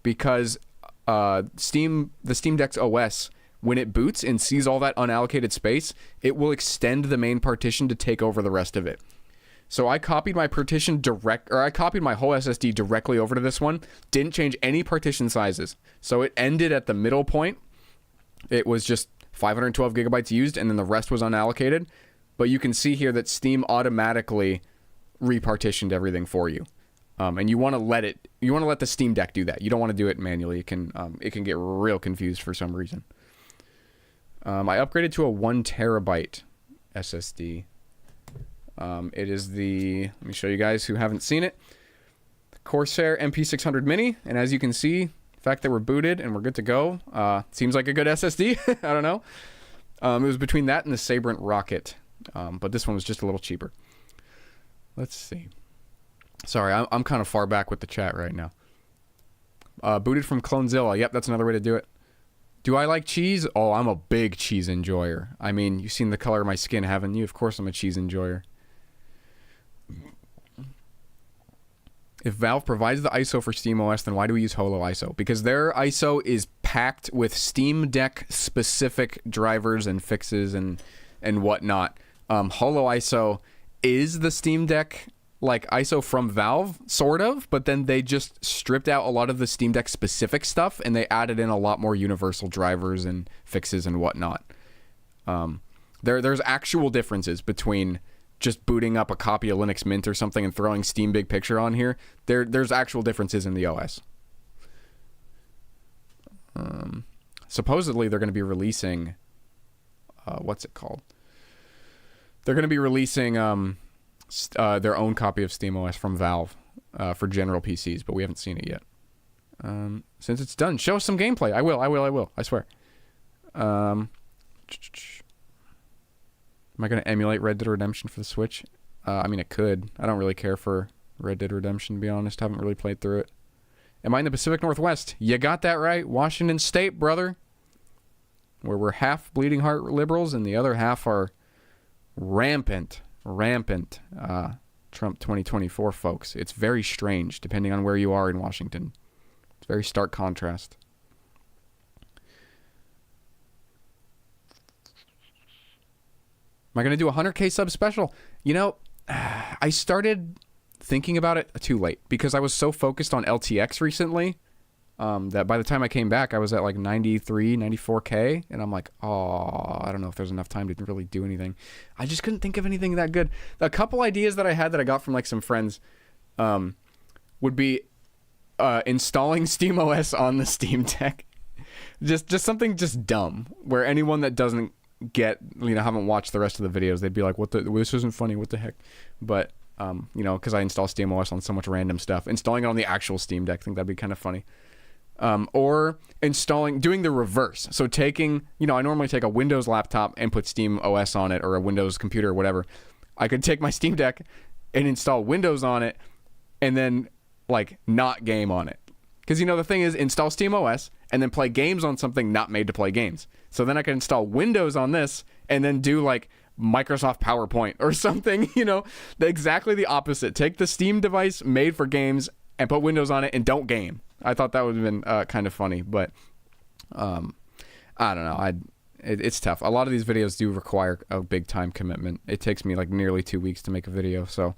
Speaker 1: because the Steam Deck's OS, when it boots and sees all that unallocated space, it will extend the main partition to take over the rest of it. So I copied my partition I copied my whole SSD directly over to this one. Didn't change any partition sizes. So it ended at the middle point. It was just 512 gigabytes used, and then the rest was unallocated. But you can see here that Steam automatically repartitioned everything for you. And you want to let the Steam Deck do that. You don't want to do it manually. It can get real confused for some reason. I upgraded to a 1 terabyte SSD. It is let me show you guys who haven't seen it, the Corsair MP600 Mini. And as you can see, the fact that we're booted and we're good to go, seems like a good SSD. I don't know. It was between that and the Sabrent Rocket, but this one was just a little cheaper. Let's see. Sorry, I'm kind of far back with the chat right now. Booted from Clonezilla. Yep, that's another way to do it. Do I like cheese? Oh, I'm a big cheese enjoyer. I mean, you've seen the color of my skin, haven't you? Of course I'm a cheese enjoyer. If Valve provides the ISO for SteamOS, then why do we use Holo ISO? Because their ISO is packed with Steam Deck specific drivers and fixes and whatnot. Holo ISO is the Steam Deck like ISO from Valve, sort of, but then they just stripped out a lot of the Steam Deck specific stuff and they added in a lot more universal drivers and fixes and whatnot. There's actual differences between just booting up a copy of Linux Mint or something and throwing Steam Big Picture on here. There's actual differences in the OS. Supposedly they're going to be releasing what's it called? They're going to be releasing their own copy of SteamOS from Valve for general PCs, but we haven't seen it yet. Since it's done, show us some gameplay. I will. I swear. Am I going to emulate Red Dead Redemption for the Switch? I mean, it could. I don't really care for Red Dead Redemption, to be honest. Haven't really played through it. Am I in the Pacific Northwest? You got that right. Washington State, brother. Where we're half bleeding heart liberals and the other half are rampant Trump 2024 folks. It's very strange depending on where you are in Washington. It's very stark contrast. Am I going to do a 100K sub special? You know, I started thinking about it too late because I was so focused on LTX recently that by the time I came back, I was at like 93, 94K. And I'm like, oh, I don't know if there's enough time to really do anything. I just couldn't think of anything that good. A couple ideas that I had that I got from like some friends would be installing SteamOS on the Steam Deck. Just something just dumb where anyone that doesn't haven't watched the rest of the videos, they'd be like, this isn't funny, what the heck? But because I install SteamOS on so much random stuff, installing it on the actual Steam Deck, I think that'd be kind of funny. Or doing the reverse. So taking, I normally take a Windows laptop and put SteamOS on it, or a Windows computer or whatever. I could take my Steam Deck and install Windows on it and then like not game on it. Because the thing is, install SteamOS and then play games on something not made to play games. So then I can install Windows on this and then do like Microsoft PowerPoint or something, exactly the opposite. Take the Steam device made for games and put Windows on it and don't game. I thought that would have been kind of funny, but I don't know. It's tough. A lot of these videos do require a big time commitment. It takes me like nearly 2 weeks to make a video, so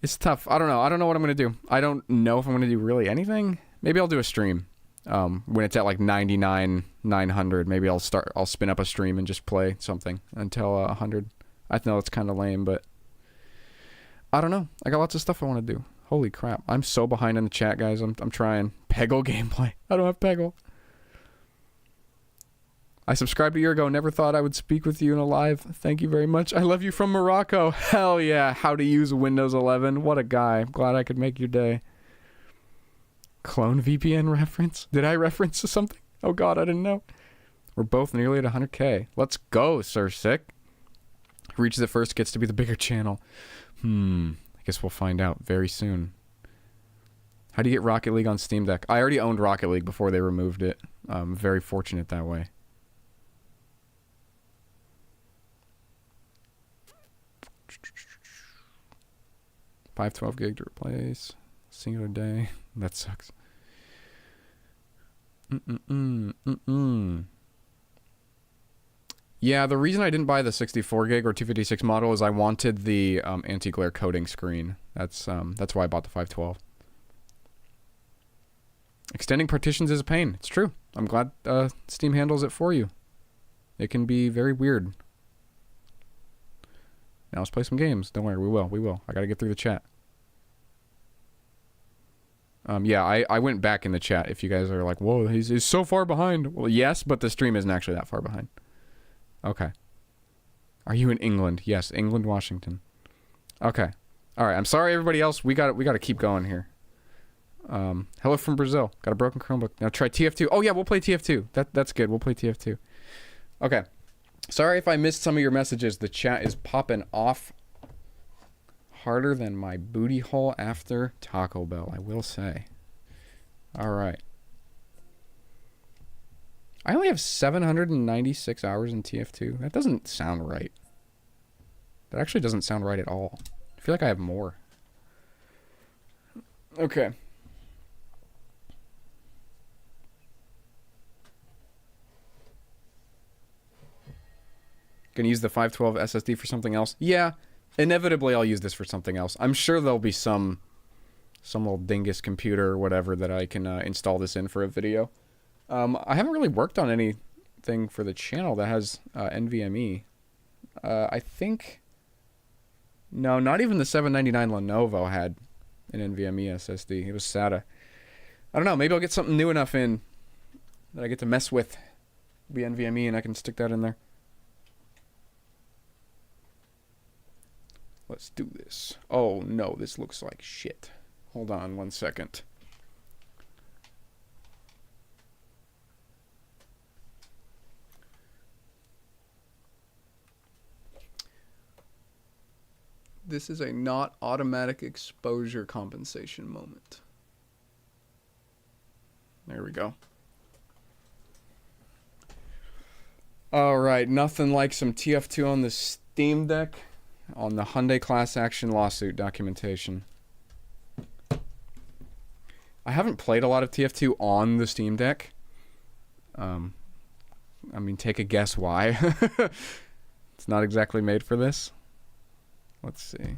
Speaker 1: it's tough. I don't know what I'm going to do. I don't know if I'm going to do really anything. Maybe I'll do a stream. When it's at like 99, 900, maybe I'll spin up a stream and just play something until 100. I know it's kind of lame, but I don't know. I got lots of stuff I want to do. Holy crap. I'm so behind in the chat, guys. I'm trying. Peggle gameplay. I don't have Peggle. I subscribed a year ago. Never thought I would speak with you in a live. Thank you very much. I love you from Morocco. Hell yeah. How to use Windows 11. What a guy. I'm glad I could make your day. Clone VPN reference? Did I reference something? Oh god, I didn't know. We're both nearly at 100k. Let's go, Sir Sick. Who reaches it first gets to be the bigger channel. I guess we'll find out very soon. How do you get Rocket League on Steam Deck? I already owned Rocket League before they removed it. I'm very fortunate that way. $512 gig to replace. Singular day. That sucks. Yeah, the reason I didn't buy the 64 gig or 256 model is I wanted the anti-glare coating screen. That's why I bought the 512. Extending partitions is a pain. It's true. I'm glad Steam handles it for you. It can be very weird. Now let's play some games. Don't worry, we will. I gotta get through the chat. Yeah, I went back in the chat if you guys are like, whoa, he's so far behind. Well, yes, but the stream isn't actually that far behind. Okay. Are you in England? Yes, England, Washington. Okay. All right, I'm sorry, everybody else. We got to keep going here. Hello from Brazil. Got a broken Chromebook. Now try TF2. Oh, yeah, we'll play TF2. That's good. We'll play TF2. Okay. Sorry if I missed some of your messages. The chat is popping off harder than my booty hole after Taco Bell, I will say. All right. I only have 796 hours in TF2. That doesn't sound right. That actually doesn't sound right at all. I feel like I have more. Okay. Gonna use the 512 SSD for something else? Yeah. Inevitably, I'll use this for something else. I'm sure there'll be some little dingus computer or whatever that I can install this in for a video. I haven't really worked on anything for the channel that has NVMe. I think... No, not even the 799 Lenovo had an NVMe SSD. It was SATA. I don't know. Maybe I'll get something new enough in that I get to mess with the NVMe and I can stick that in there. Let's do this. Oh, no, this looks like shit. Hold on 1 second. This is a not automatic exposure compensation moment. There we go. All right, nothing like some TF2 on the Steam Deck. On the Hyundai class action lawsuit documentation. I haven't played a lot of TF2 on the Steam Deck. I mean, take a guess why. It's not exactly made for this. Let's see.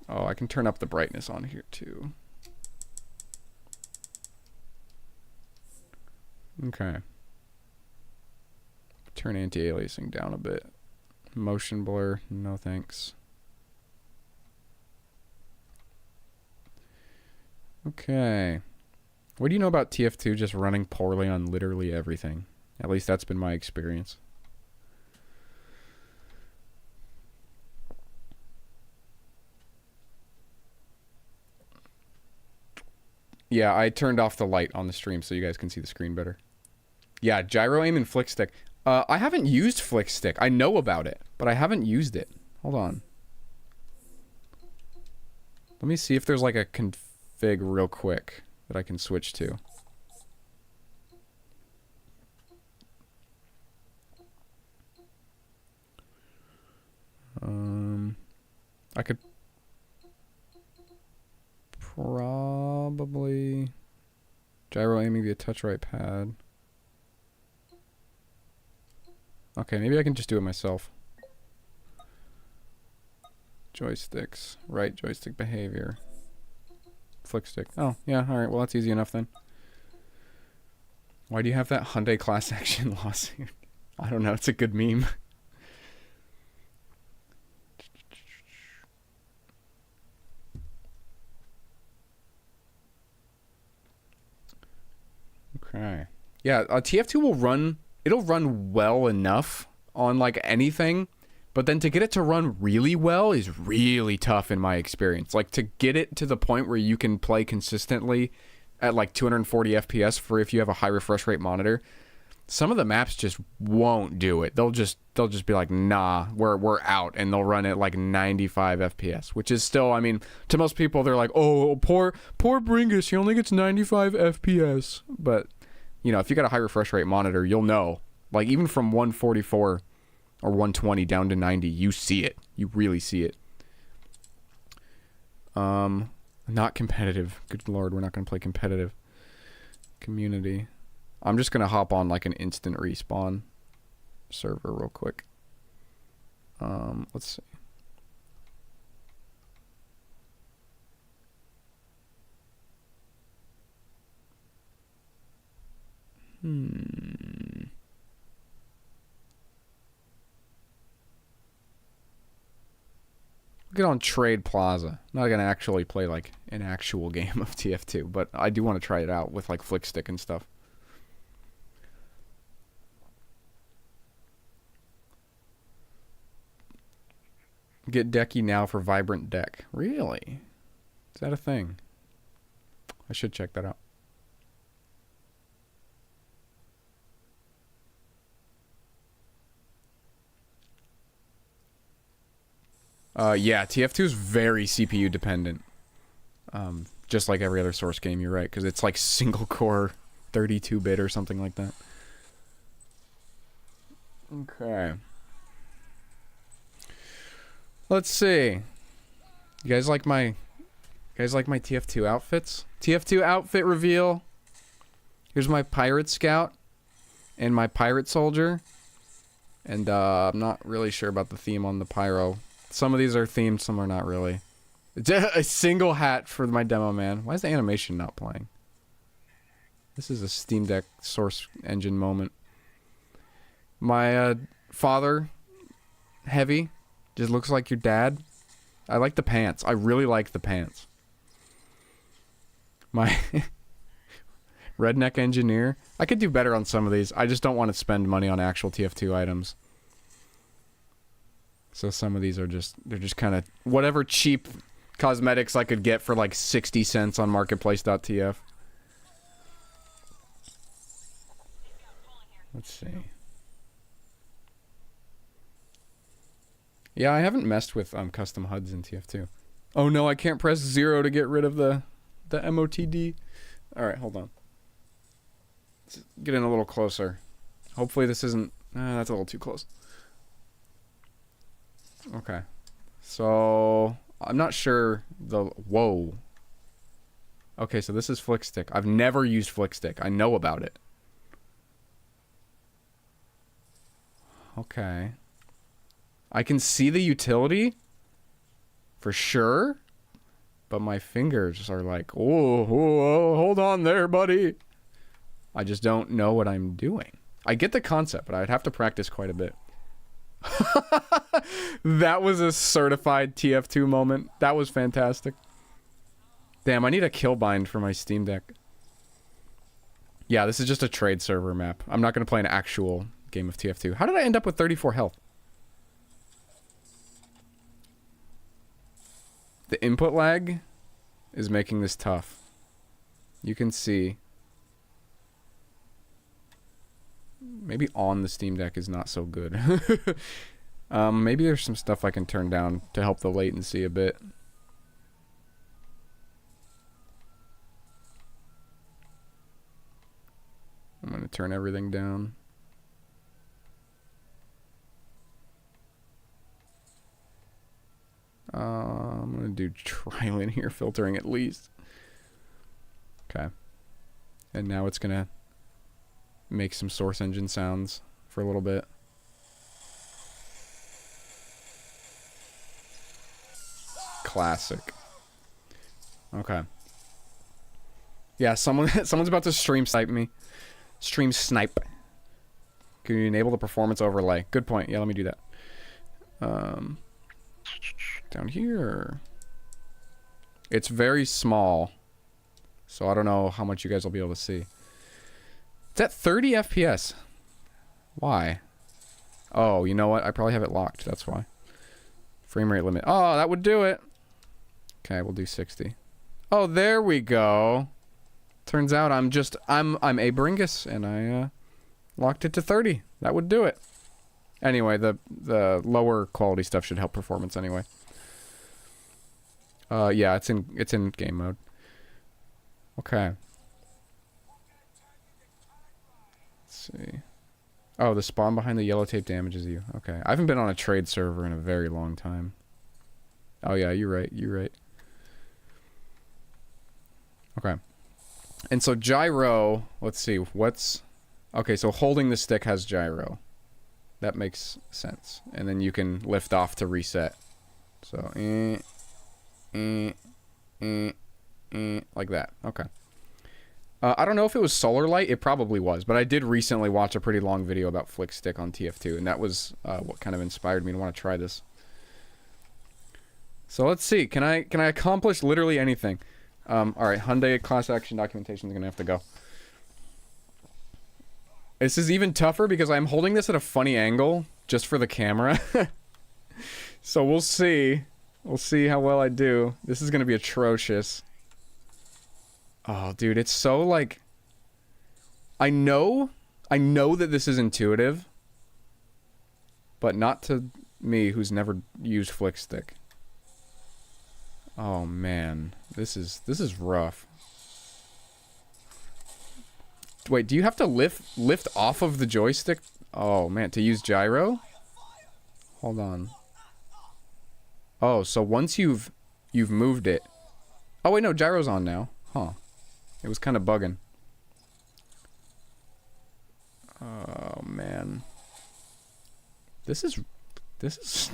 Speaker 1: Oh, I can turn up the brightness on here too. Okay. Turn anti-aliasing down a bit. Motion blur, no thanks. Okay. What do you know about TF2 just running poorly on literally everything? At least that's been my experience. Yeah, I turned off the light on the stream so you guys can see the screen better. Yeah, gyro aim and flick stick. I haven't used flick stick. I know about it, but I haven't used it. Hold on. Let me see if there's like a config real quick that I can switch to. I could probably gyro aiming via touch right pad. Okay, maybe I can just do it myself. Joysticks, right joystick behavior. Flick stick. Oh, yeah, alright, well that's easy enough then. Why do you have that Hyundai class action lawsuit? I don't know, it's a good meme. Okay. Yeah, TF2 will run, it'll run well enough on like anything, but then to get it to run really well is really tough in my experience. Like to get it to the point where you can play consistently at like 240 FPS for if you have a high refresh rate monitor, some of the maps just won't do it. They'll just be like, nah, we're out, and they'll run it like 95 FPS, which is still, I mean, to most people they're like, oh, poor Bringus, he only gets 95 FPS. But you know, if you got a high refresh rate monitor, you'll know, like even from 144 or 120 down to 90, you see it. You really see it. Not competitive. Good lord, we're not gonna play competitive. Community. I'm just gonna hop on like an instant respawn server real quick. Let's see. Get on Trade Plaza. Not gonna actually play like an actual game of TF2, but I do want to try it out with like flick stick and stuff. Get decky now for Vibrant Deck. Really? Is that a thing? I should check that out. Yeah, TF2 is very CPU dependent. Just like every other Source game, you're right, because it's like single core 32-bit or something like that. Okay. Let's see. You guys like my TF2 outfits? TF2 outfit reveal. Here's my Pirate Scout and my Pirate Soldier. And I'm not really sure about the theme on the Pyro. Some of these are themed, some are not really. It's a single hat for my demo man. Why is the animation not playing? This is a Steam Deck Source Engine moment. My father, Heavy, just looks like your dad. I like the pants. I really like the pants. My Redneck Engineer. I could do better on some of these. I just don't want to spend money on actual TF2 items. So some of these are just, they're just kind of whatever cheap cosmetics I could get for like 60 cents on marketplace.tf. Let's see. Yeah, I haven't messed with custom HUDs in TF2. Oh no, I can't press 0 to get rid of the MOTD. Alright, hold on. Let's get in a little closer. Hopefully this isn't... that's a little too close. Okay. So, I'm not sure the... Whoa. Okay, so this is Flick Stick. I've never used Flick Stick. I know about it. Okay. I can see the utility, for sure, but my fingers are like, oh, hold on there, buddy. I just don't know what I'm doing. I get the concept, but I'd have to practice quite a bit. That was a certified TF2 moment. That was fantastic. Damn, I need a kill bind for my Steam Deck. Yeah, this is just a trade server map. I'm not going to play an actual game of TF2. How did I end up with 34 health? The input lag is making this tough. You can see. Maybe on the Steam Deck is not so good. Maybe there's some stuff I can turn down to help the latency a bit. I'm going to turn everything down. I'm going to do trilinear filtering at least. Okay. And now it's going to make some Source Engine sounds for a little bit. Classic. Okay. Yeah, someone's about to stream snipe me. Stream snipe. Can you enable the performance overlay? Good point. Yeah, let me do that. Down here. It's very small, so I don't know how much you guys will be able to see. It's at 30 FPS. Why? Oh, you know what? I probably have it locked. That's why. Frame rate limit. Oh, that would do it. Okay, we'll do 60. Oh, there we go. Turns out I'm a Bringus, and I locked it to 30. That would do it. Anyway, the lower quality stuff should help performance anyway. Yeah, it's in game mode. Okay. Let's see. Oh, the spawn behind the yellow tape damages you. Okay. I haven't been on a trade server in a very long time. Oh yeah, you're right. You're right. Okay. And so gyro, let's see, okay, so holding the stick has gyro. That makes sense. And then you can lift off to reset. So, like that. Okay. I don't know if it was solar light. It probably was, but I did recently watch a pretty long video about flick stick on TF2, and that was what kind of inspired me to want to try this. So let's see. Can I accomplish literally anything? All right, Hyundai class action documentation is gonna have to go. This is even tougher because I'm holding this at a funny angle just for the camera. So we'll see. We'll see how well I do. This is gonna be atrocious. Oh, dude, it's so like... I know that this is intuitive, but not to me who's never used flick stick. Oh man, this is rough. Wait, do you have to lift off of the joystick? Oh man, to use gyro? Hold on. Oh, so once you've moved it. Oh wait, no, gyro's on now. Huh. It was kind of bugging. Oh man. This is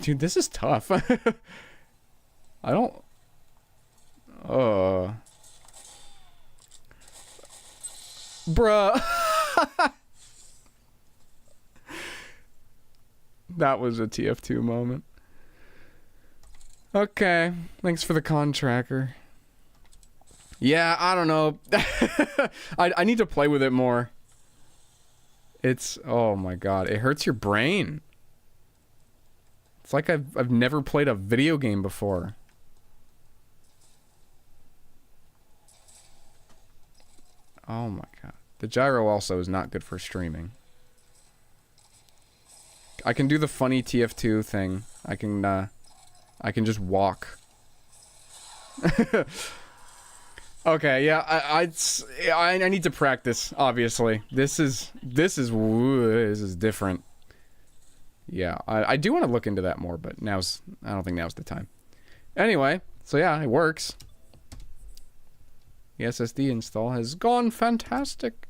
Speaker 1: dude, this is tough. I don't bruh. That was a TF2 moment. Okay, thanks for the con tracker. Yeah, I don't know. I need to play with it more. It's, oh my god, it hurts your brain. It's like I've never played a video game before. Oh my god. The gyro also is not good for streaming. I can do the funny TF2 thing. I can just walk. Okay, yeah, I need to practice, obviously. This is different. Yeah, I do want to look into that more, but I don't think now's the time. Anyway, so yeah, it works. The SSD install has gone fantastic.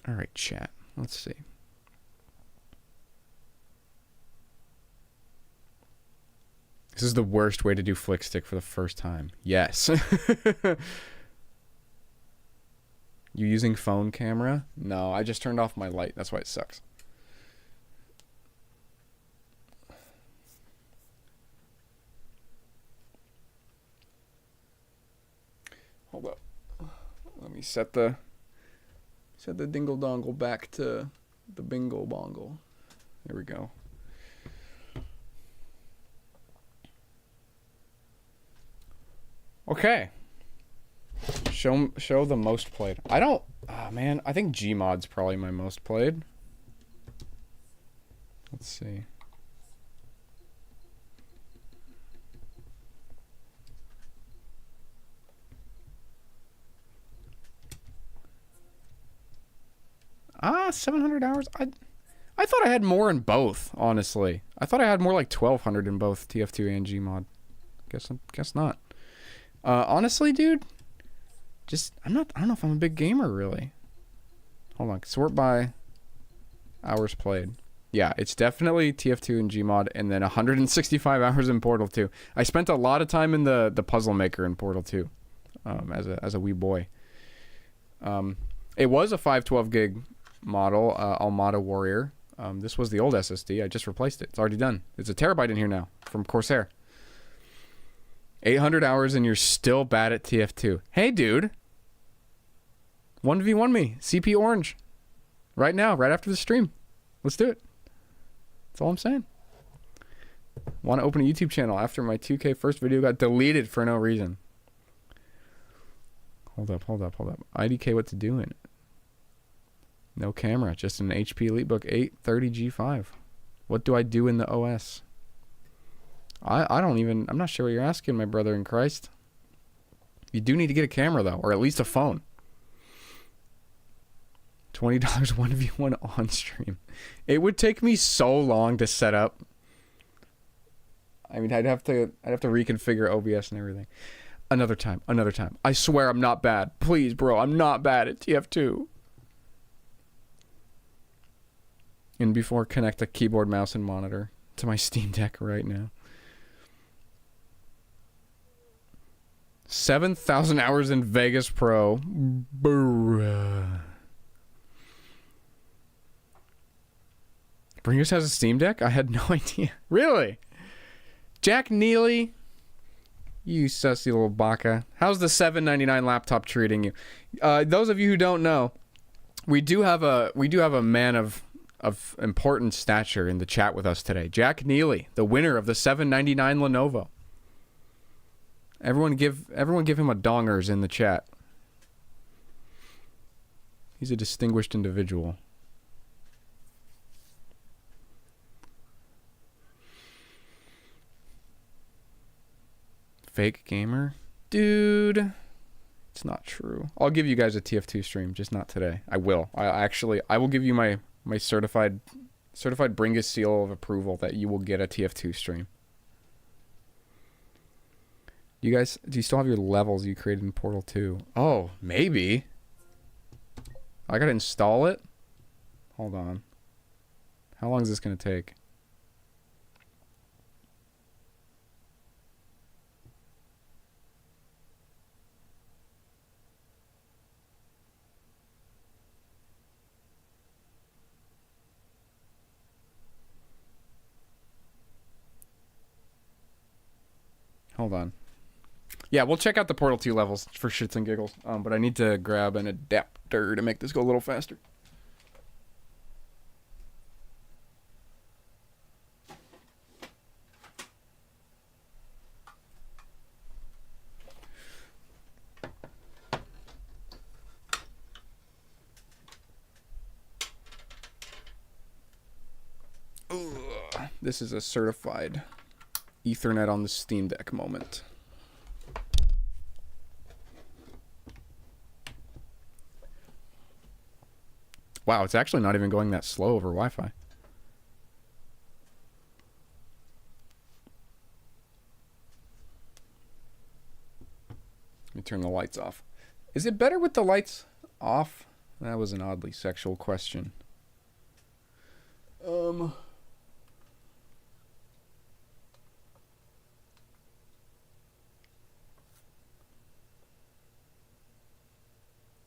Speaker 1: All right, chat. Let's see. This is the worst way to do flick stick for the first time. Yes. You using phone camera? No, I just turned off my light. That's why it sucks. Hold up. Let me set the dingle dongle back to the bingle bongle. There we go. Okay. Show the most played. I don't... Oh, man. I think Gmod's probably my most played. Let's see. Ah, 700 hours? I thought I had more in both, honestly. I thought I had more like 1,200 in both TF2 and Gmod. Guess not. Honestly, dude, I don't know if I'm a big gamer, really. Hold on, sort by hours played. Yeah, it's definitely TF2 and Gmod, and then 165 hours in Portal 2. I spent a lot of time in the puzzle maker in Portal 2. as a wee boy. It was a 512 gig model, Almada Warrior. This was the old SSD. I just replaced it. It's already done. It's a terabyte in here now from Corsair. 800 hours and you're still bad at TF2. Hey, dude. 1v1 me. CP Orange. Right now, right after the stream. Let's do it. That's all I'm saying. Want to open a YouTube channel after my 2K first video got deleted for no reason. Hold up. IDK, what's it doing? No camera, just an HP EliteBook 830 G5. What do I do in the OS? I'm not sure what you're asking, my brother in Christ. You do need to get a camera, though, or at least a phone. $20 1v1 on stream. It would take me so long to set up. I mean, I'd have to reconfigure OBS and everything. Another time. I swear I'm not bad. Please, bro, I'm not bad at TF2. And before, connect a keyboard, mouse, and monitor to my Steam Deck right now. 7,000 hours in Vegas Pro. Bruh. Bringus has a Steam Deck? I had no idea. Really? Jack Neely? You sussy little baka. How's the $7.99 laptop treating you? Those of you who don't know, we do have a man of important stature in the chat with us today. Jack Neely, the winner of the $7.99 Lenovo. Everyone give him a dongers in the chat. He's a distinguished individual. Fake gamer? Dude, it's not true. I'll give you guys a TF2 stream, just not today. I will. I will give you my certified Bringus seal of approval that you will get a TF2 stream. Do you still have your levels you created in Portal 2? Oh, maybe. I gotta install it? Hold on. How long is this gonna take? Hold on. Yeah, we'll check out the Portal 2 levels for shits and giggles. But I need to grab an adapter to make this go a little faster. Ugh, this is a certified Ethernet on the Steam Deck moment. Wow, it's actually not even going that slow over Wi-Fi. Let me turn the lights off. Is it better with the lights off? That was an oddly sexual question.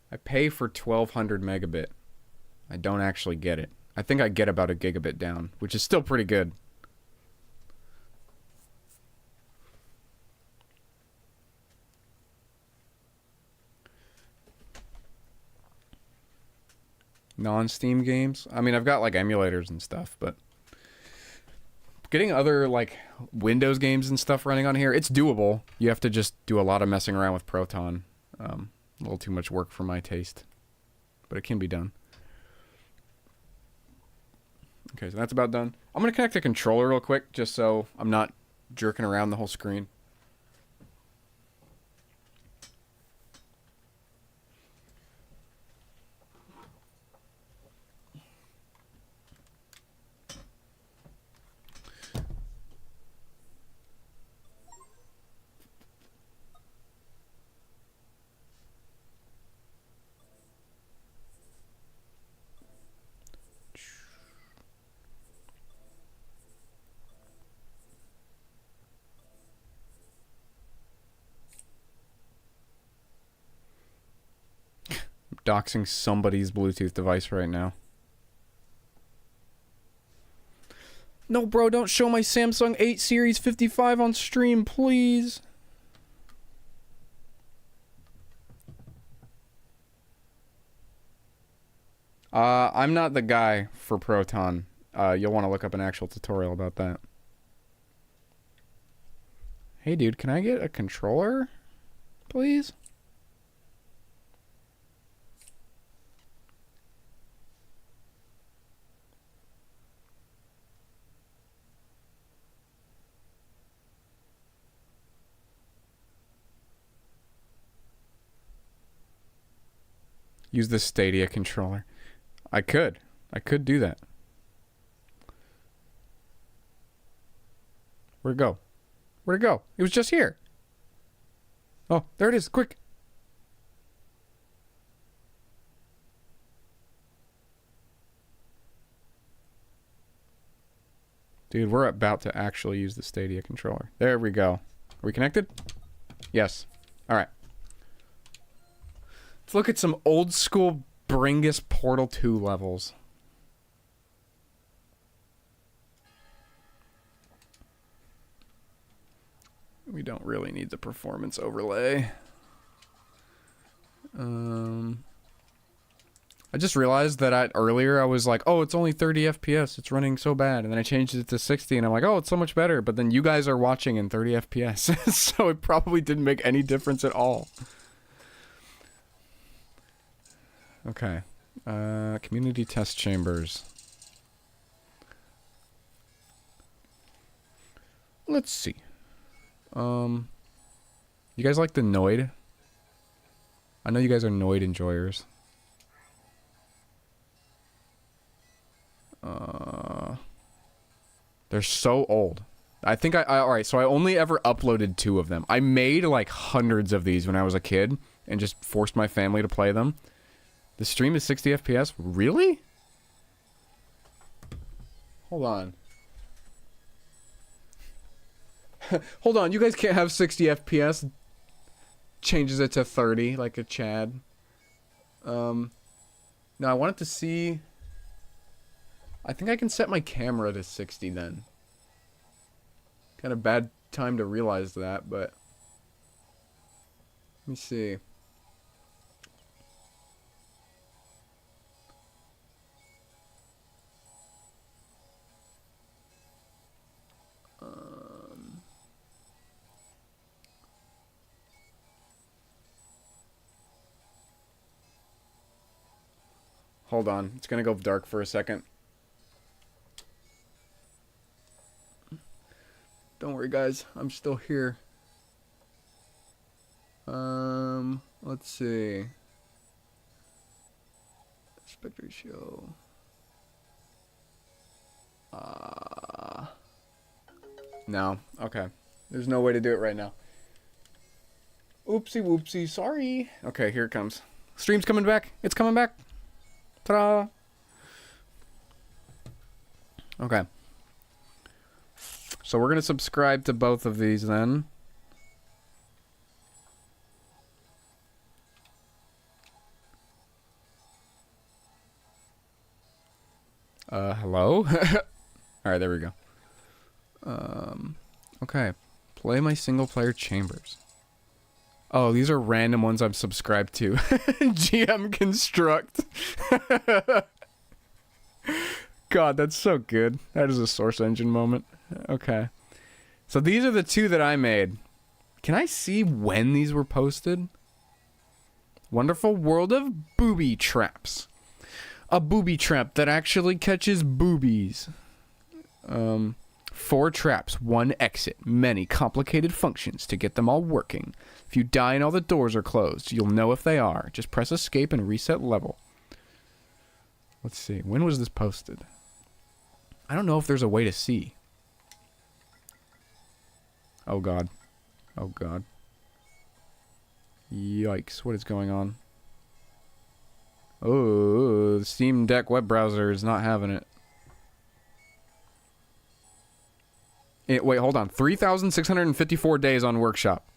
Speaker 1: I pay for 1200 megabit. I don't actually get it. I think I get about a gigabit down, which is still pretty good. Non-Steam games? I mean, I've got like emulators and stuff, but getting other like Windows games and stuff running on here, it's doable. You have to just do a lot of messing around with Proton. A little too much work for my taste, but it can be done. Okay, so that's about done. I'm going to connect the controller real quick, just so I'm not jerking around the whole screen. doxing somebody's Bluetooth device right now. No, bro, don't show my Samsung 8 Series 55 on stream, please. I'm not the guy for Proton. You'll want to look up an actual tutorial about that. Hey, dude, can I get a controller, please? Use the Stadia controller. I could do that. Where'd it go? Where'd it go? It was just here. Oh, there it is. Quick. Dude, we're about to actually use the Stadia controller. There we go. Are we connected? Yes. All right. Let's look at some old school Bringus Portal 2 levels. We don't really need the performance overlay. I just realized that earlier I was like, oh, it's only 30 FPS. It's running so bad. And then I changed it to 60 and I'm like, oh, it's so much better. But then you guys are watching in 30 FPS. So it probably didn't make any difference at all. Okay. Community test chambers. Let's see. You guys like the Noid? I know you guys are Noid enjoyers. They're so old. I think alright, so I only ever uploaded 2 of them. I made like hundreds of these when I was a kid and just forced my family to play them. The stream is 60 FPS? Really? Hold on. Hold on, you guys can't have 60 FPS. Changes it to 30 like a Chad. No, I wanted to see. I think I can set my camera to 60 then. Kind of bad time to realize that, but let me see. Hold on, it's gonna go dark for a second. Don't worry, guys, I'm still here. Let's see. Aspect ratio. No, okay. There's no way to do it right now. Oopsie whoopsie, sorry. Okay, here it comes. Stream's coming back. It's coming back. Ta-da! Okay. So we're going to subscribe to both of these then. Hello? Alright, there we go. Okay. Play my single player chambers. Oh, these are random ones I'm subscribed to. GM Construct. God, that's so good. That is a Source Engine moment. Okay. So these are the 2 that I made. Can I see when these were posted? Wonderful World of Booby Traps. A booby trap that actually catches boobies. 4 traps, 1 exit, many complicated functions to get them all working. If you die and all the doors are closed, you'll know if they are. Just press escape and reset level. Let's see. When was this posted? I don't know if there's a way to see. Oh god. Oh god. Yikes. What is going on? Oh, the Steam Deck web browser is not having it. Wait, hold on. 3,654 days on Workshop.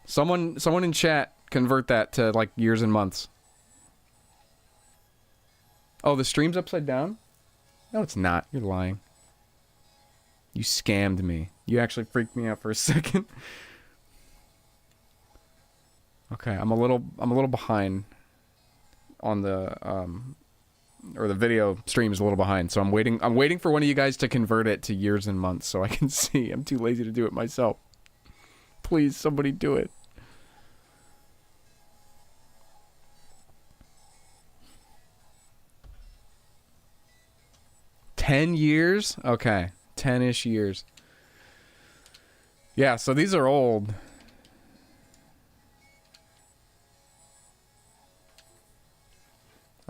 Speaker 1: Someone in chat convert that to like years and months. Oh, the stream's upside down? No, it's not. You're lying. You scammed me. You actually freaked me out for a second. Okay, I'm a little behind on the or the video stream is a little behind, so I'm waiting for one of you guys to convert it to years and months so I can see. I'm too lazy to do it myself. Please, somebody do it. $10 years? Okay. 10-ish years. Yeah, so these are old.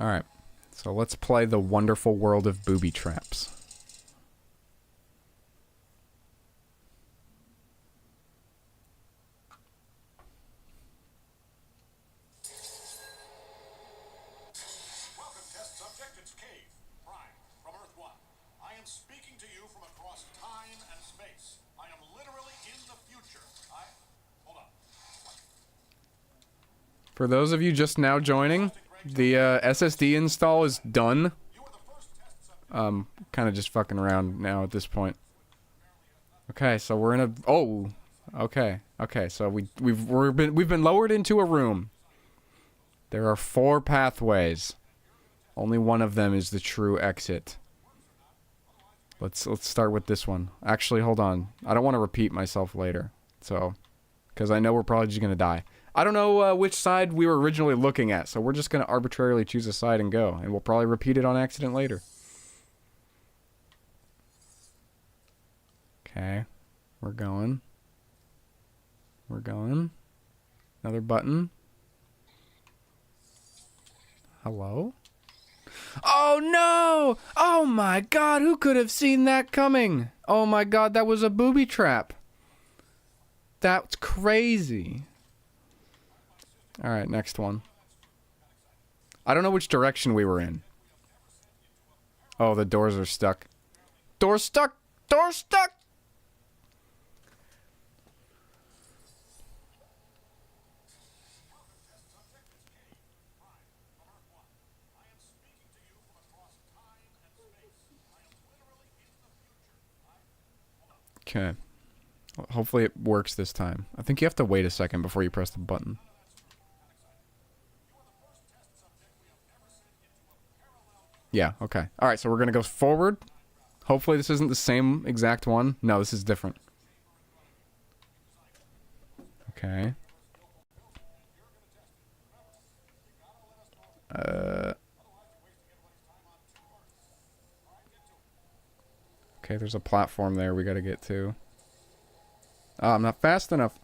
Speaker 1: Alright. So let's play the wonderful world of booby traps.
Speaker 3: Welcome, test subject. It's Cave, Prime, from Earth 1. I am speaking to you from across time and space. I am literally in the future. Hold on.
Speaker 1: For those of you just now joining, the SSD install is done. Kind of just fucking around now at this point. Okay, so we're in a... Oh! Okay, okay, so we've been lowered into a room. There are 4 pathways. Only one of them is the true exit. Let's start with this one. Actually, hold on. I don't want to repeat myself later. So, because I know we're probably just gonna die. I don't know which side we were originally looking at, so we're just gonna arbitrarily choose a side and go, and we'll probably repeat it on accident later. Okay, we're going. We're going. Another button. Hello? Oh no! Oh my god, who could have seen that coming? Oh my god, that was a booby trap. That's crazy. Alright, next one. I don't know which direction we were in. Oh, the doors are stuck. Door's stuck! Door's stuck! Okay. Hopefully it works this time. I think you have to wait a second before you press the button. Yeah, okay. Alright, so we're gonna go forward. Hopefully this isn't the same exact one. No, this is different. Okay. Okay, there's a platform there we gotta get to. Oh, I'm not fast enough.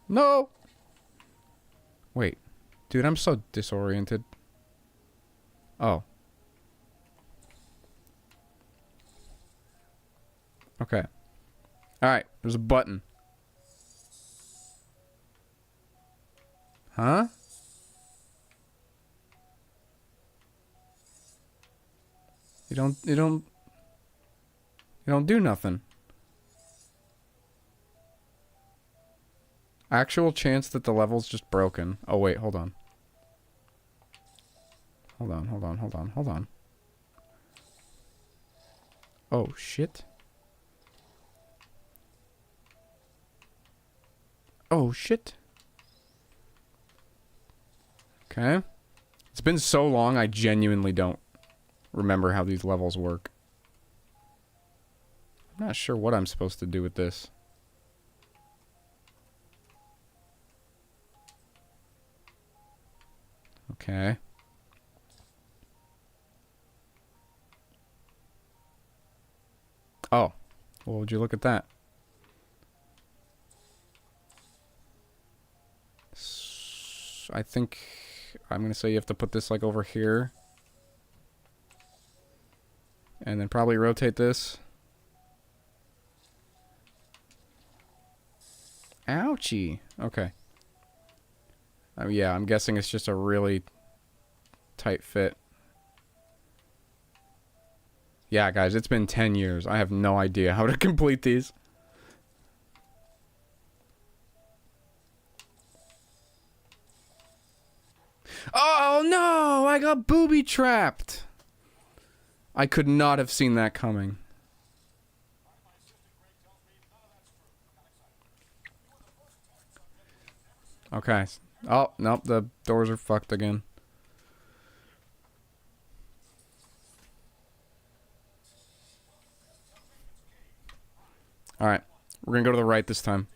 Speaker 1: No! Wait. Dude, I'm so disoriented. Oh. Okay. Alright, there's a button. Huh? You don't do nothing. Actual chance that the level's just broken. Oh wait, hold on. Hold on. Oh shit. Oh shit. Okay. It's been so long, I genuinely don't remember how these levels work. I'm not sure what I'm supposed to do with this. Okay. Oh. Well, would you look at that? I think I'm gonna say you have to put this like over here. And then probably rotate this. Ouchie. Okay. Yeah, I'm guessing it's just a really tight fit. Yeah, guys, it's been 10 years. I have no idea how to complete these. Oh no, I got booby trapped. I could not have seen that coming. Okay. Oh, nope, the doors are fucked again. Alright. We're gonna go to the right this time.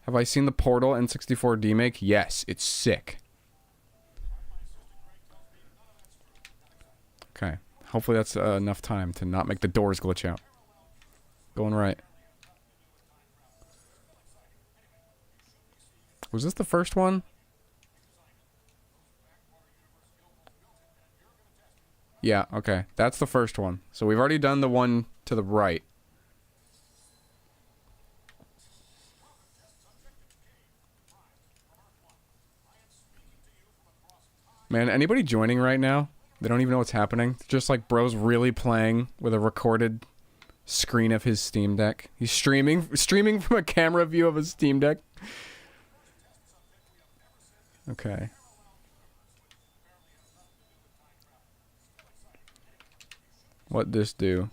Speaker 1: Have I seen the Portal N64 remake? Yes, it's sick. Okay. Hopefully that's enough time to not make the doors glitch out. Going right. Was this the first one? Yeah, okay. That's the first one. So we've already done the one to the right. Man, anybody joining right now? They don't even know what's happening. Just like bro's really playing with a recorded screen of his Steam Deck. He's streaming from a camera view of his Steam Deck. Okay. What this do?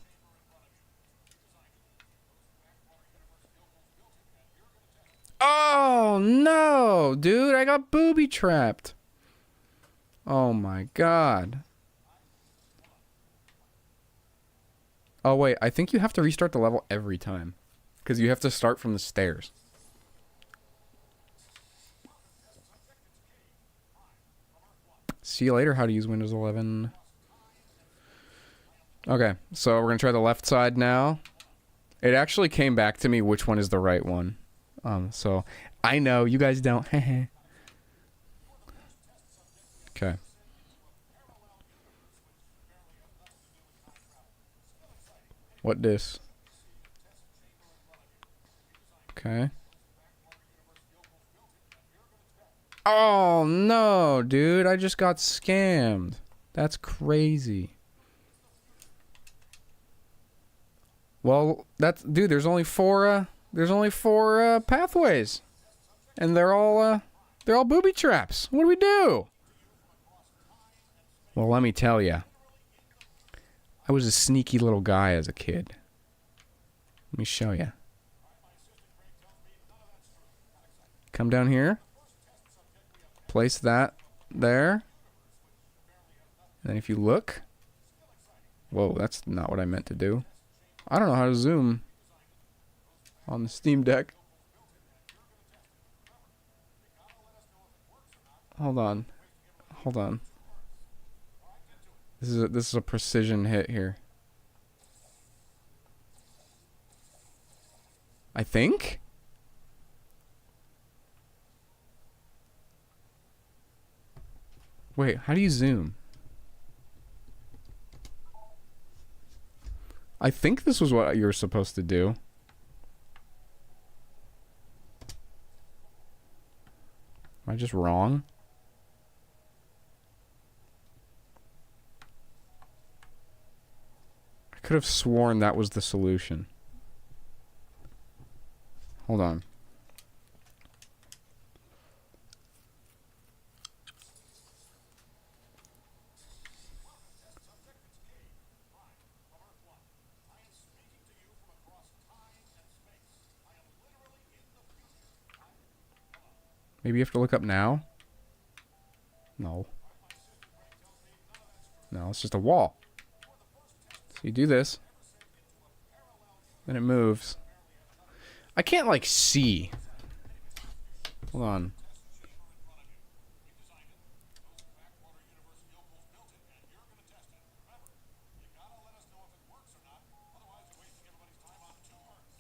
Speaker 1: Oh no, dude, I got booby trapped. Oh my god. Oh wait, I think you have to restart the level every time. Because you have to start from the stairs. See you later, how to use Windows 11. Okay, so we're going to try the left side now. It actually came back to me which one is the right one. So I know, you guys don't. Okay. What this? Okay. Oh no, dude, I just got scammed. That's crazy. Well, that's dude, there's only four pathways. And they're all booby traps. What do we do? Well, let me tell you. I was a sneaky little guy as a kid. Let me show you. Come down here. Place that there. And then if you look. Whoa, that's not what I meant to do. I don't know how to zoom on the Steam Deck. Hold on. Hold on. This is a precision hit here. I think? Wait, how do you zoom? I think this was what you were supposed to do. Am I just wrong? I could have sworn that was the solution. Hold on. Maybe you have to look up now? No. No, it's just a wall. So you do this. Then it moves. I can't, like, see. Hold on.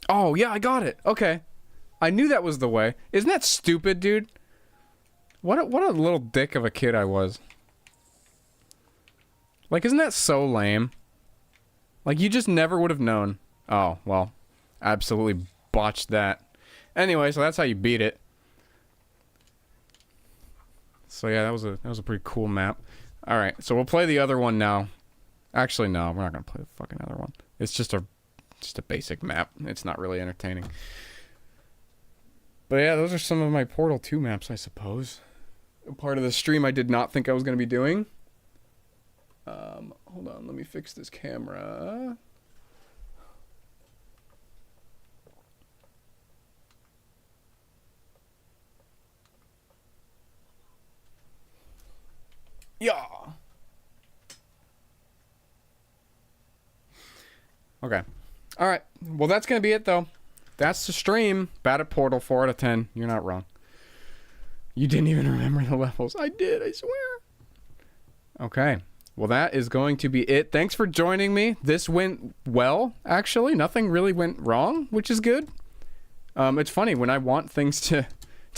Speaker 1: Oh, yeah, I got it. Okay. I knew that was the way. Isn't that stupid, dude? What a little dick of a kid I was. Like, isn't that so lame? Like, you just never would have known. Oh, well. Absolutely botched that. Anyway, so that's how you beat it. So yeah, that was a pretty cool map. Alright, so we'll play the other one now. Actually, no, we're not gonna play the fucking other one. It's just a basic map. It's not really entertaining. But yeah, those are some of my Portal 2 maps, I suppose. A part of the stream I did not think I was going to be doing. Hold on, let me fix this camera. Yeah. Okay. All right. Well, that's going to be it, though. That's the stream. Bad at Portal, 4 out of 10. You're not wrong. You didn't even remember the levels. I did, I swear. Okay. Well, that is going to be it. Thanks for joining me. This went well, actually. Nothing really went wrong, which is good. It's funny. When I want things to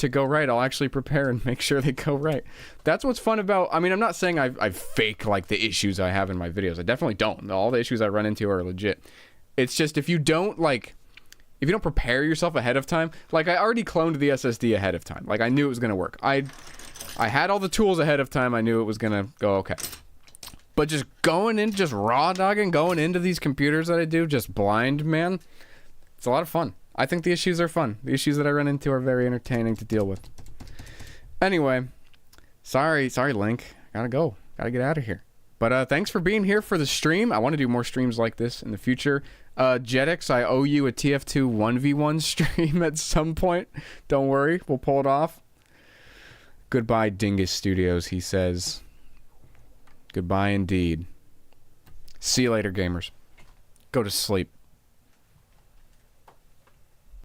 Speaker 1: go right, I'll actually prepare and make sure they go right. That's what's fun about... I mean, I'm not saying I fake, like, the issues I have in my videos. I definitely don't. All the issues I run into are legit. It's just if you don't, like... If you don't prepare yourself ahead of time... Like, I already cloned the SSD ahead of time. Like, I knew it was going to work. I had all the tools ahead of time. I knew it was going to go okay. But just going in, just raw dogging, going into these computers that I do, just blind, man, it's a lot of fun. I think the issues are fun. The issues that I run into are very entertaining to deal with. Anyway, sorry, Link. Gotta go. Gotta get out of here. But thanks for being here for the stream. I want to do more streams like this in the future. Jetix, I owe you a TF2 1v1 stream at some point. Don't worry, we'll pull it off. Goodbye, Bringus Studios, he says. Goodbye indeed. See you later, gamers. Go to sleep.